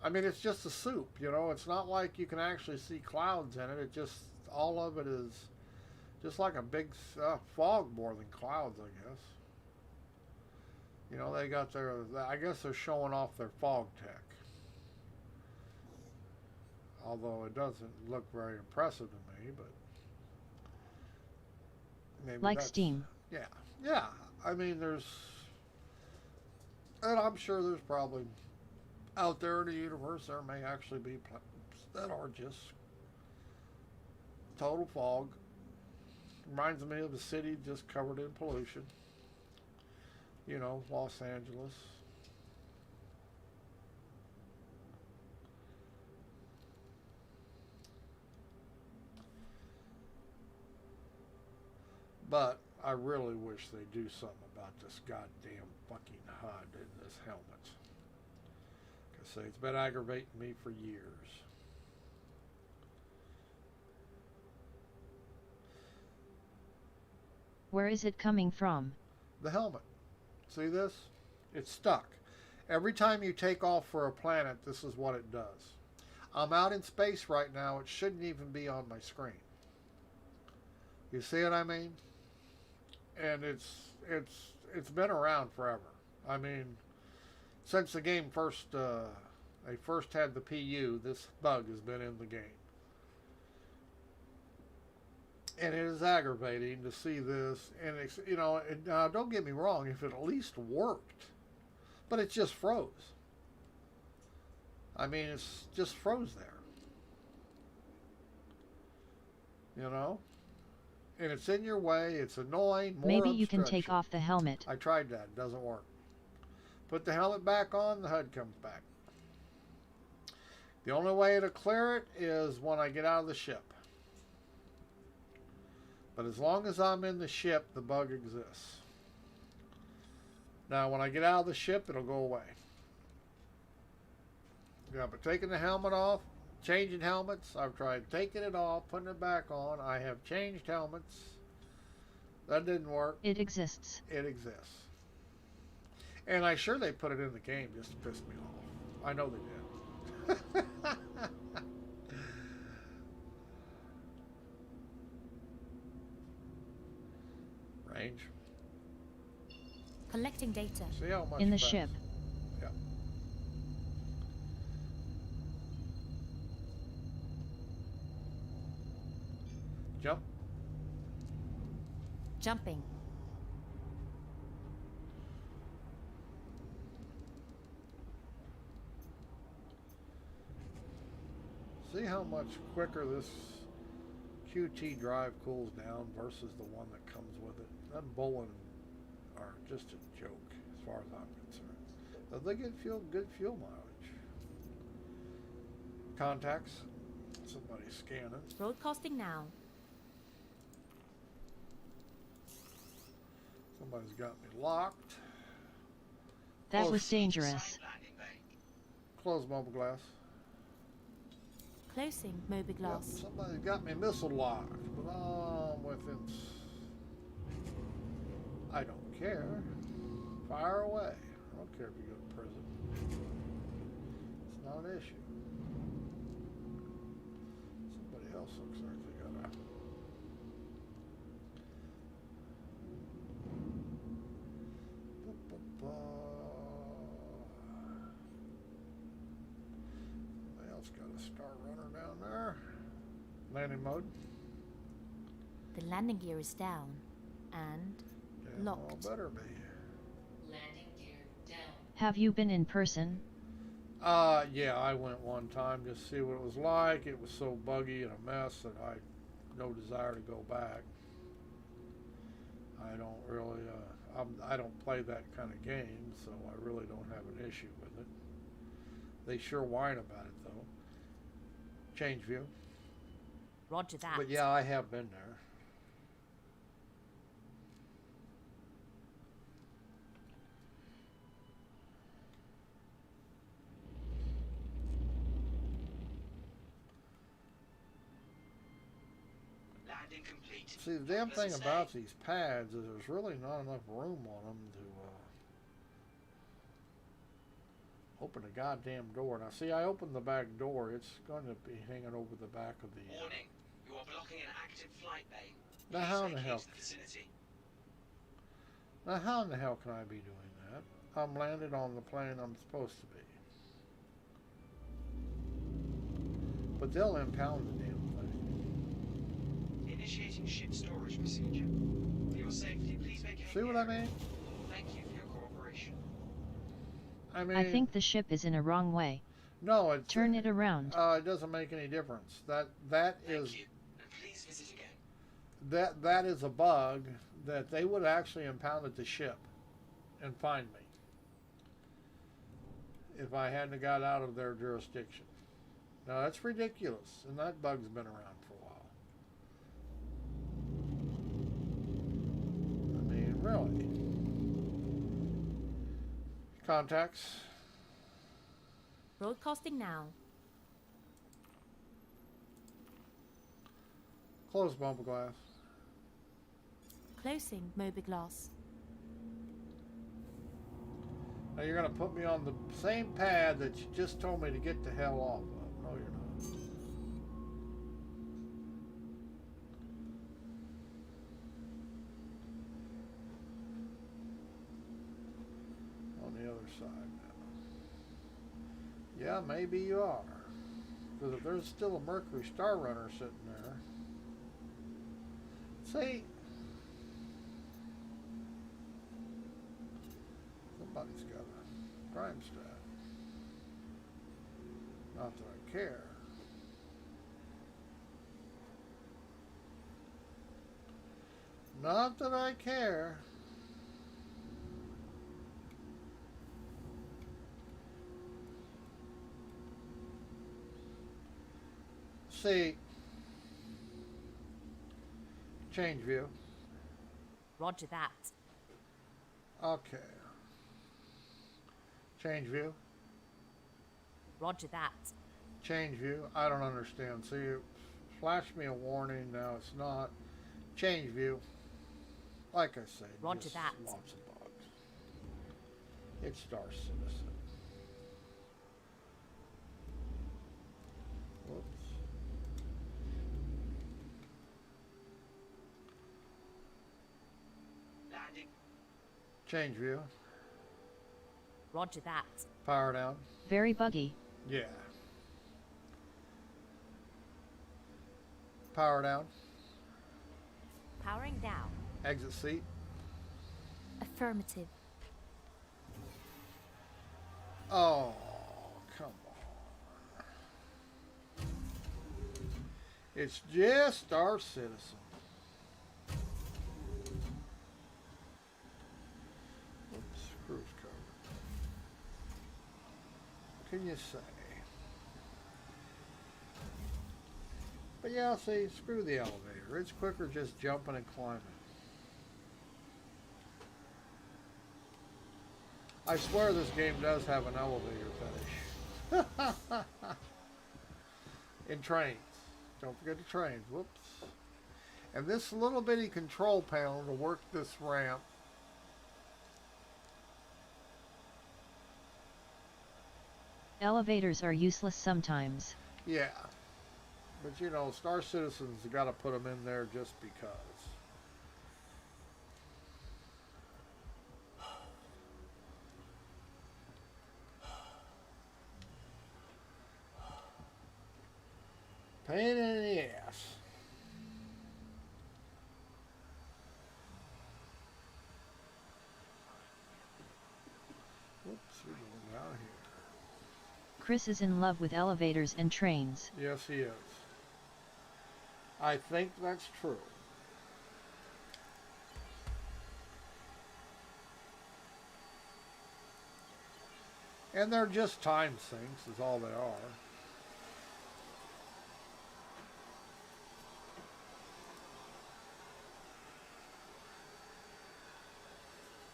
I mean, it's just a soup, you know. It's not like you can actually see clouds in it. It just, all of it is just like a big fog more than clouds, I guess. You know, they got their, I guess they're showing off their fog tech. Although it doesn't look very impressive to me, but maybe Like steam. Yeah, yeah. I mean, and I'm sure there's probably out there in the universe there may actually be planets that are just total fog. Reminds me of a city just covered in pollution. You know, Los Angeles. But I really wish they do something about this goddamn fucking HUD in this helmet. Because it's been aggravating me for years. Where is it coming from? The helmet. See this? It's stuck. Every time you take off for a planet, this is what it does. I'm out in space right now. It shouldn't even be on my screen. You see what I mean? And it's been around forever. I mean, since the game they first had the PU, this bug has been in the game. And it is aggravating to see this. And it's, you know, don't get me wrong, if it at least worked, but it just froze. I mean, it's just froze there. You know? And it's in your way. It's annoying. More Maybe you can obstruction. take off the helmet. I tried that. It doesn't work. Put the helmet back on, the HUD comes back. The only way to clear it is when I get out of the ship. But as long as I'm in the ship, the bug exists. Now, when I get out of the ship, it'll go away. Yeah, but taking the helmet off, changing helmets, I've tried taking it off, putting it back on. I have changed helmets. That didn't work. It exists. It exists. And I'm sure they put it in the game just to piss me off. I know they did. Range. Collecting data. See how much In the fast- ship. Yeah. Jump. Jumping. See how much quicker this QT drive cools down versus the one that comes with it. Them Bolin are just a joke as far as I'm concerned. But they get good fuel mileage. Contacts. Somebody's scanning. Broadcasting now. Somebody's got me locked. That Close. was dangerous. Assigned landing bay. Close mobile glass. Closing Yep, mobiglass. somebody's got me missile locked, but I'm within. I don't care. Fire away. I don't care if you go to prison. It's not an issue. Somebody else looks like they got a. Somebody else got a star runner down there. Landing mode. The landing gear is down and Yeah, locked. well, better be. Landing gear down. Have you been in person? Yeah, I went one time just to see what it was like. It was so buggy and a mess that I no desire to go back. I don't really, I don't play that kind of game, so I really don't have an issue with it. They sure whine about it though. Change view. Roger that. But yeah, I have been there. Landing complete. See, the damn What does it thing say? about these pads is there's really not enough room on them to open a goddamn door. Now, see, I opened the back door. It's going to be hanging over the back of the. Warning. You are blocking an active flight bay. Now, Please how in the vacate hell? the vicinity. Now, how in the hell can I be doing that? I'm landed on the plane I'm supposed to be. But they'll impound the damn thing. Initiating ship storage procedure. For your safety, please vacate. See what the I area. mean? Thank you for your cooperation. I mean, I think the ship is in a wrong way. no, it's Turn it around. It doesn't make any difference. That is Thank you. And please visit again. that is a bug that they would actually impounded the ship and find me if I hadn't got out of their jurisdiction. Now that's ridiculous, and that bug's been around for a while. I mean, really. Contacts. Broadcasting now. Close bumper glass. Closing mobiglass. Now you're going to put me on the same pad that you just told me to get the hell off of. No, you're not. On the other side now. Yeah, maybe you are. Because if there's still a Mercury Star Runner sitting there. See? Somebody's got a crime stat. Not that I care. Not that I care. See. Change view. Roger that. Okay. Change view. Roger that. Change view. I don't understand. See, it flashed me a warning. Now it's not. Change view. Like I say, Roger just that. lots of bugs. It's Star Citizen. Whoops. Landing. Change view. Roger that. Power down. Very buggy. Yeah. Power down. Powering down. Exit seat. Affirmative. Oh, come on. It's just Star Citizen. Oops, cruise cover. What can you say? But yeah, see, screw the elevator. It's quicker just jumping and climbing. I swear this game does have an elevator fetish. In trains. Don't forget the trains. Whoops. And this little bitty control panel to work this ramp. Elevators are useless sometimes. Yeah. But you know, Star Citizens have got to put them in there just because. Pain in the ass. Whoops, we're going down here. Chris is in love with elevators and trains. Yes, he is. I think that's true. And they're just time sinks, is all they are.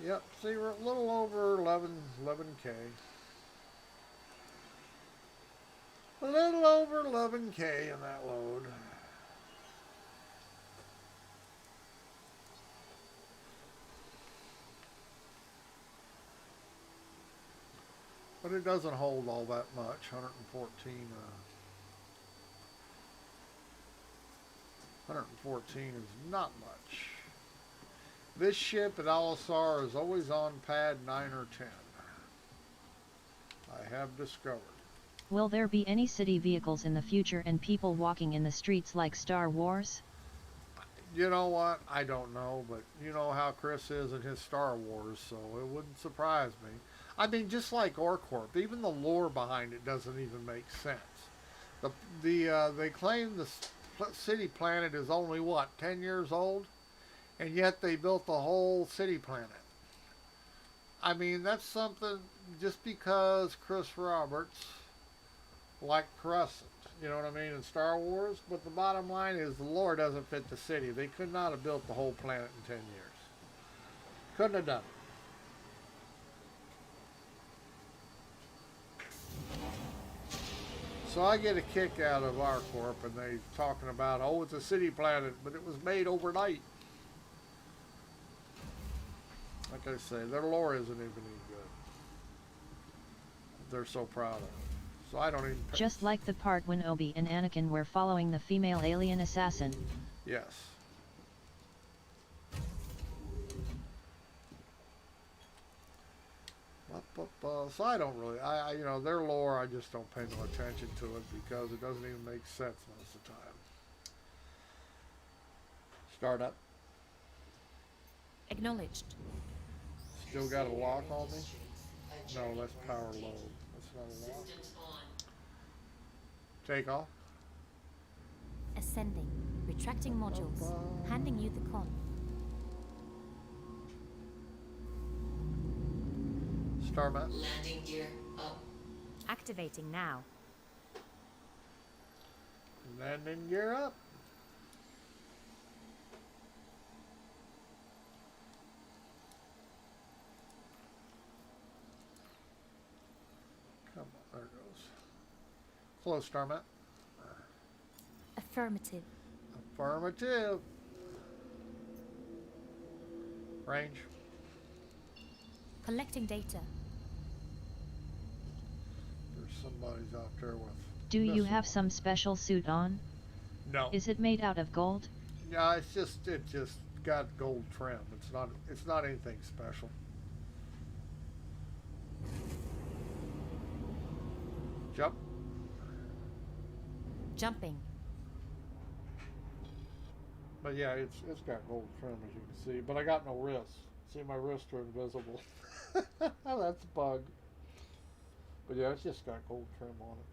Yep, see, we're a little over 11K. A little over 11K in that load. But it doesn't hold all that much, 114 is not much. This ship at Alisar is always on pad 9 or 10. I have discovered. Will there be any city vehicles in the future and people walking in the streets like Star Wars? You know what? I don't know, but you know how Chris is in his Star Wars, so it wouldn't surprise me. I mean, just like Orcorp, even the lore behind it doesn't even make sense. They claim the city planet is only, what, 10 years old? And yet they built the whole city planet. I mean, that's something just because Chris Roberts liked Crescent, you know what I mean, in Star Wars. But the bottom line is the lore doesn't fit the city. They could not have built the whole planet in 10 years. Couldn't have done it. So I get a kick out of Orcorp, and they talking about, oh, it's a city planet, but it was made overnight. Like I say, their lore isn't even any good. They're so proud of it. So I don't even pay. Just like the part when Obi and Anakin were following the female alien assassin. Yes. So I don't really, you know, their lore, I just don't pay no attention to it because it doesn't even make sense most of the time. Start up. Acknowledged. Still got a lock on me? No, that's power low. That's not a lock. Systems on. Take off. Ascending. Retracting modules. Handing you the con. Star map. Landing gear up. Activating now. Landing gear up. Come on, there it goes. Close, Star map. Affirmative. Affirmative. Range. Collecting data. There's somebody's out there with. Do you have missiles. some special suit on? No. Is it made out of gold? Yeah, it just got gold trim. It's not anything special. Jump. Jumping. But yeah, it's got gold trim as you can see. But I got no wrists. See, my wrists are invisible. That's a bug. But yeah, it's just got gold trim on it.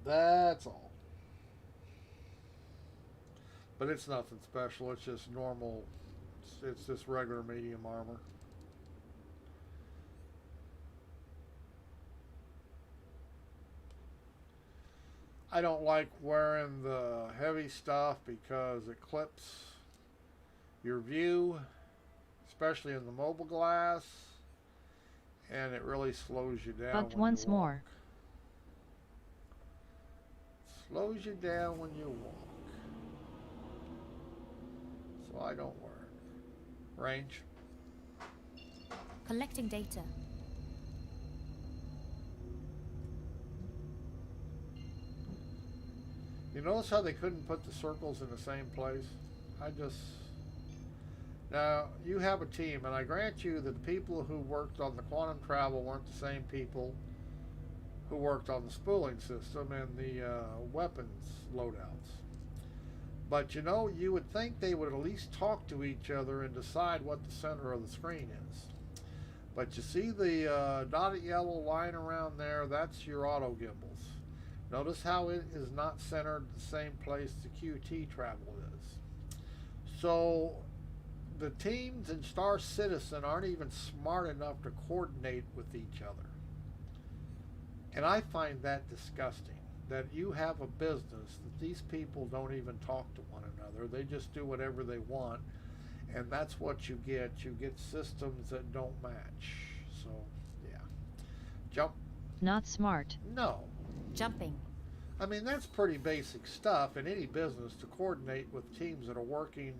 That's all. But it's nothing special. It's just normal. It's just regular medium armor. I don't like wearing the heavy stuff because it clips your view, especially in the mobile glass, and it really slows you down Bugged when once you walk. more. Slows you down when you walk. So I don't wear it. Range. Collecting data. You notice how they couldn't put the circles in the same place? Now, you have a team, and I grant you that the people who worked on the quantum travel weren't the same people who worked on the spooling system and the weapons loadouts. But you know, you would think they would at least talk to each other and decide what the center of the screen is. But you see the dotted yellow line around there, that's your auto gimbals. Notice how it is not centered the same place the QT travel is. So the teams in Star Citizen aren't even smart enough to coordinate with each other. And I find that disgusting, that you have a business that these people don't even talk to one another. They just do whatever they want, and that's what you get. You get systems that don't match. So, yeah. Jump. Not smart. No. Jumping. I mean, that's pretty basic stuff in any business, to coordinate with teams that are working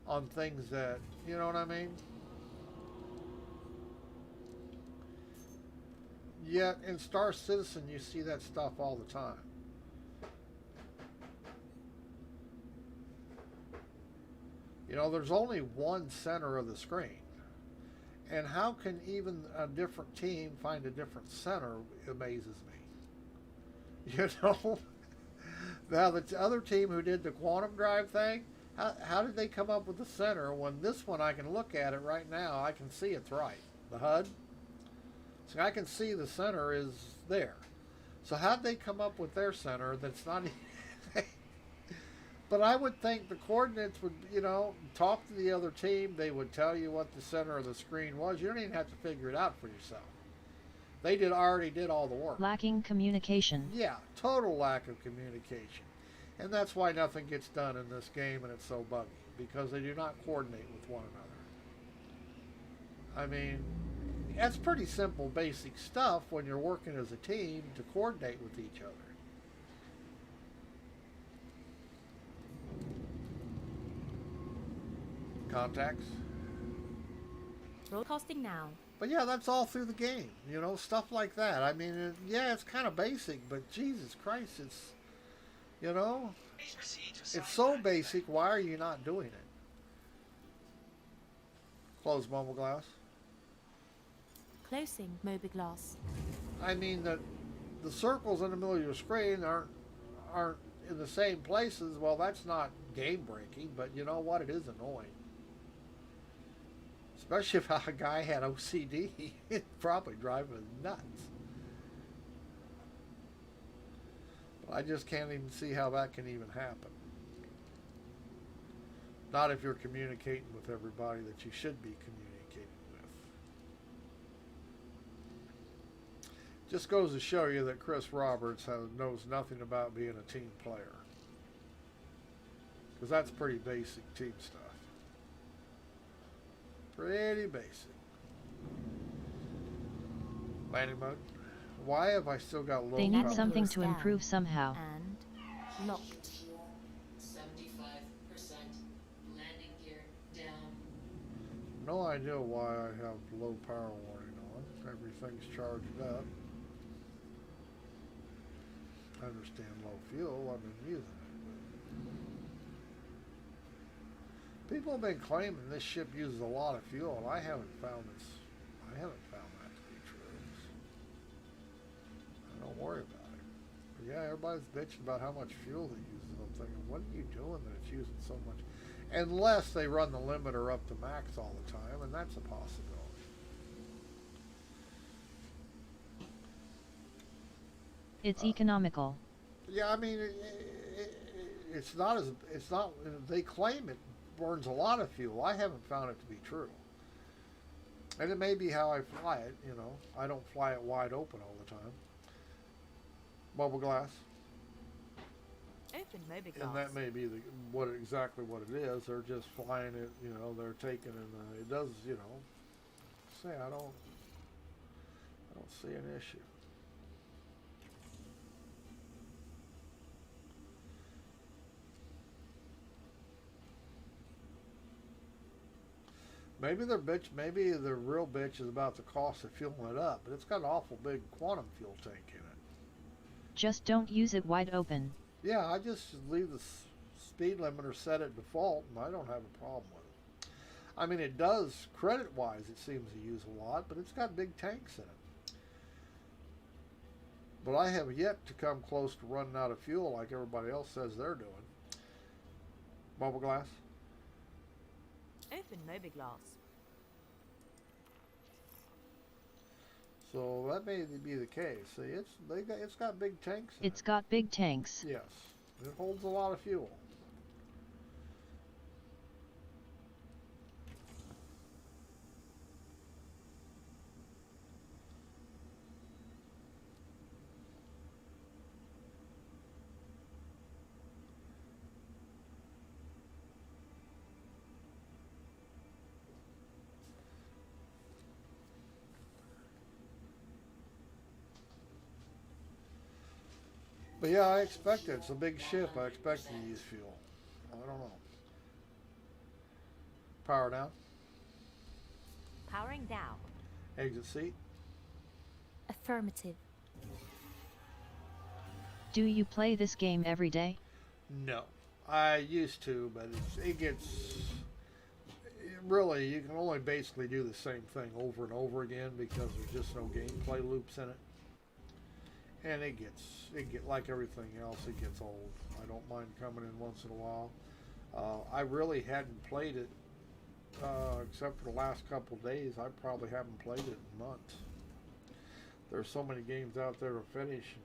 on things that, you know what I mean? Yet in Star Citizen, you see that stuff all the time. You know, there's only one center of the screen. And how can even a different team find a different center amazes me. You know? Now, the other team who did the quantum drive thing, how did they come up with the center when this one, I can look at it right now, I can see it's right. The HUD. So I can see the center is there. So how'd they come up with their center that's not even... But I would think the coordinates would, you know, talk to the other team. They would tell you what the center of the screen was. You don't even have to figure it out for yourself. They already did all the work. Lacking communication. Yeah, total lack of communication. And that's why nothing gets done in this game, and it's so buggy, because they do not coordinate with one another. I mean, that's pretty simple, basic stuff when you're working as a team to coordinate with each other. Contacts. Broadcasting now. But yeah, that's all through the game, you know, stuff like that. I mean, yeah, it's kind of basic, but Jesus Christ, it's, you know, it's so basic. Why are you not doing it? Close mobile glass. Closing mobiGlass. I mean, the circles in the middle of your screen aren't in the same places. Well, that's not game breaking, but you know what? It is annoying. Especially if a guy had OCD, it'd probably drive him nuts. But I just can't even see how that can even happen. Not if you're communicating with everybody that you should be communicating with. Just goes to show you that Chris Roberts knows nothing about being a team player. Because that's pretty basic team stuff. Pretty basic. Landing mode. Why have I still got low They need power? something to improve somehow. And locked. 75%. Landing gear down. No idea why I have low power warning on. Everything's charged up. I understand low fuel. I've been using it. People have been claiming this ship uses a lot of fuel, and I haven't found that to be true. I don't worry about it. But yeah, everybody's bitching about how much fuel it uses. I'm thinking, what are you doing that it's using so much? Unless they run the limiter up to max all the time, and that's a possibility. It's economical. Yeah, I mean, they claim it burns a lot of fuel. I haven't found it to be true. And it may be how I fly it, you know. I don't fly it wide open all the time. Bubble glass. Open mobiglass. And that may be exactly what it is. They're just flying it, they're taking and it does, say I don't see an issue. Maybe maybe the real bitch is about the cost of fueling it up, but it's got an awful big quantum fuel tank in it. Just don't use it wide open. Yeah, I just leave the speed limiter set at default, and I don't have a problem with it. I mean, it does, credit-wise, it seems to use a lot, but it's got big tanks in it. But I have yet to come close to running out of fuel like everybody else says they're doing. Bubble glass? Open mobiglass. So that may be the case. See, it's got big tanks in It's got big tanks. Yes, it holds a lot of fuel. But yeah, I expect it. It's a big ship. I expect to use fuel. I don't know. Power down. Powering down. Exit seat. Affirmative. Do you play this game every day? No. I used to, but it gets... Really, you can only basically do the same thing over and over again because there's just no gameplay loops in it. And it like everything else, it gets old. I don't mind coming in once in a while. I really hadn't played it, except for the last couple of days. I probably haven't played it in months. There's so many games out there to finish,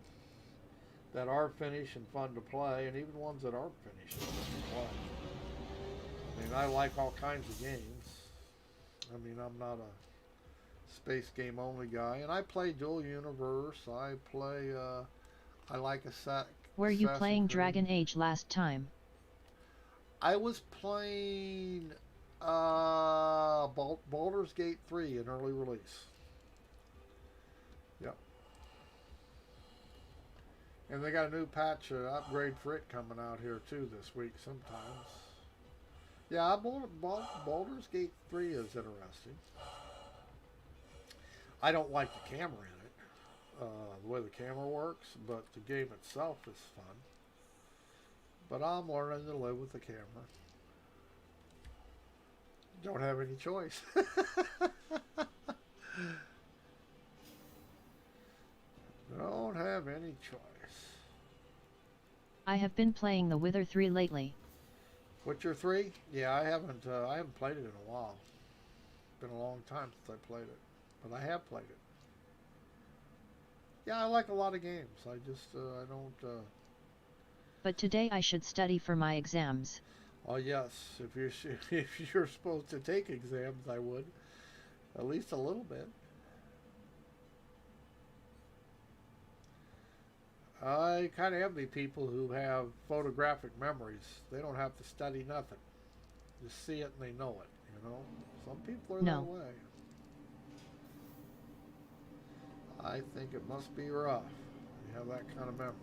that are finished and fun to play, and even ones that aren't finished and fun to play. I mean, I like all kinds of games. I mean, I'm not a space game only guy, and I play dual universe. I play I like Were you Assassin's playing Creed. Dragon Age last time? I was playing Baldur's Gate 3 in early release. Yep. And they got a new patch upgrade for it coming out here too this week sometimes. Yeah, Baldur's Gate 3 is interesting. I don't like the camera in it, the way the camera works, but the game itself is fun. But I'm learning to live with the camera. Don't have any choice. Don't have any choice. I have been playing The Wither 3 lately. Witcher 3? Yeah, I haven't played it in a while. It's been a long time since I played it. But I have played it. Yeah, I like a lot of games. I just, I don't... But today I should study for my exams. Oh yes, if you're supposed to take exams, I would. At least a little bit. I kind of envy people who have photographic memories. They don't have to study nothing. Just see it and they know it, Some people are that way. I think it must be rough. You have that kind of memory.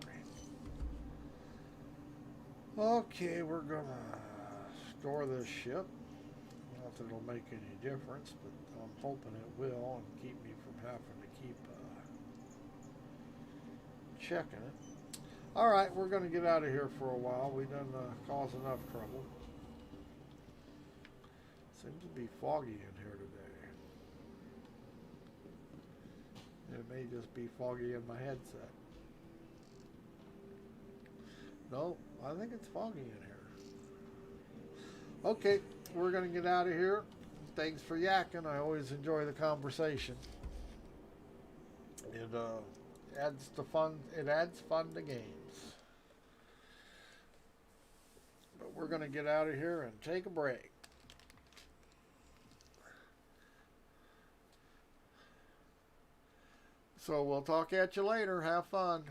Okay, we're gonna store this ship. Not that it'll make any difference, but I'm hoping it will and keep me from having to keep checking it. Alright, we're gonna get out of here for a while. We done caused enough trouble. Seems to be foggy in here today. It may just be foggy in my headset. No, I think it's foggy in here. Okay, we're going to get out of here. Thanks for yakking. I always enjoy the conversation. It adds fun to games. But we're going to get out of here and take a break. So we'll talk at you later. Have fun.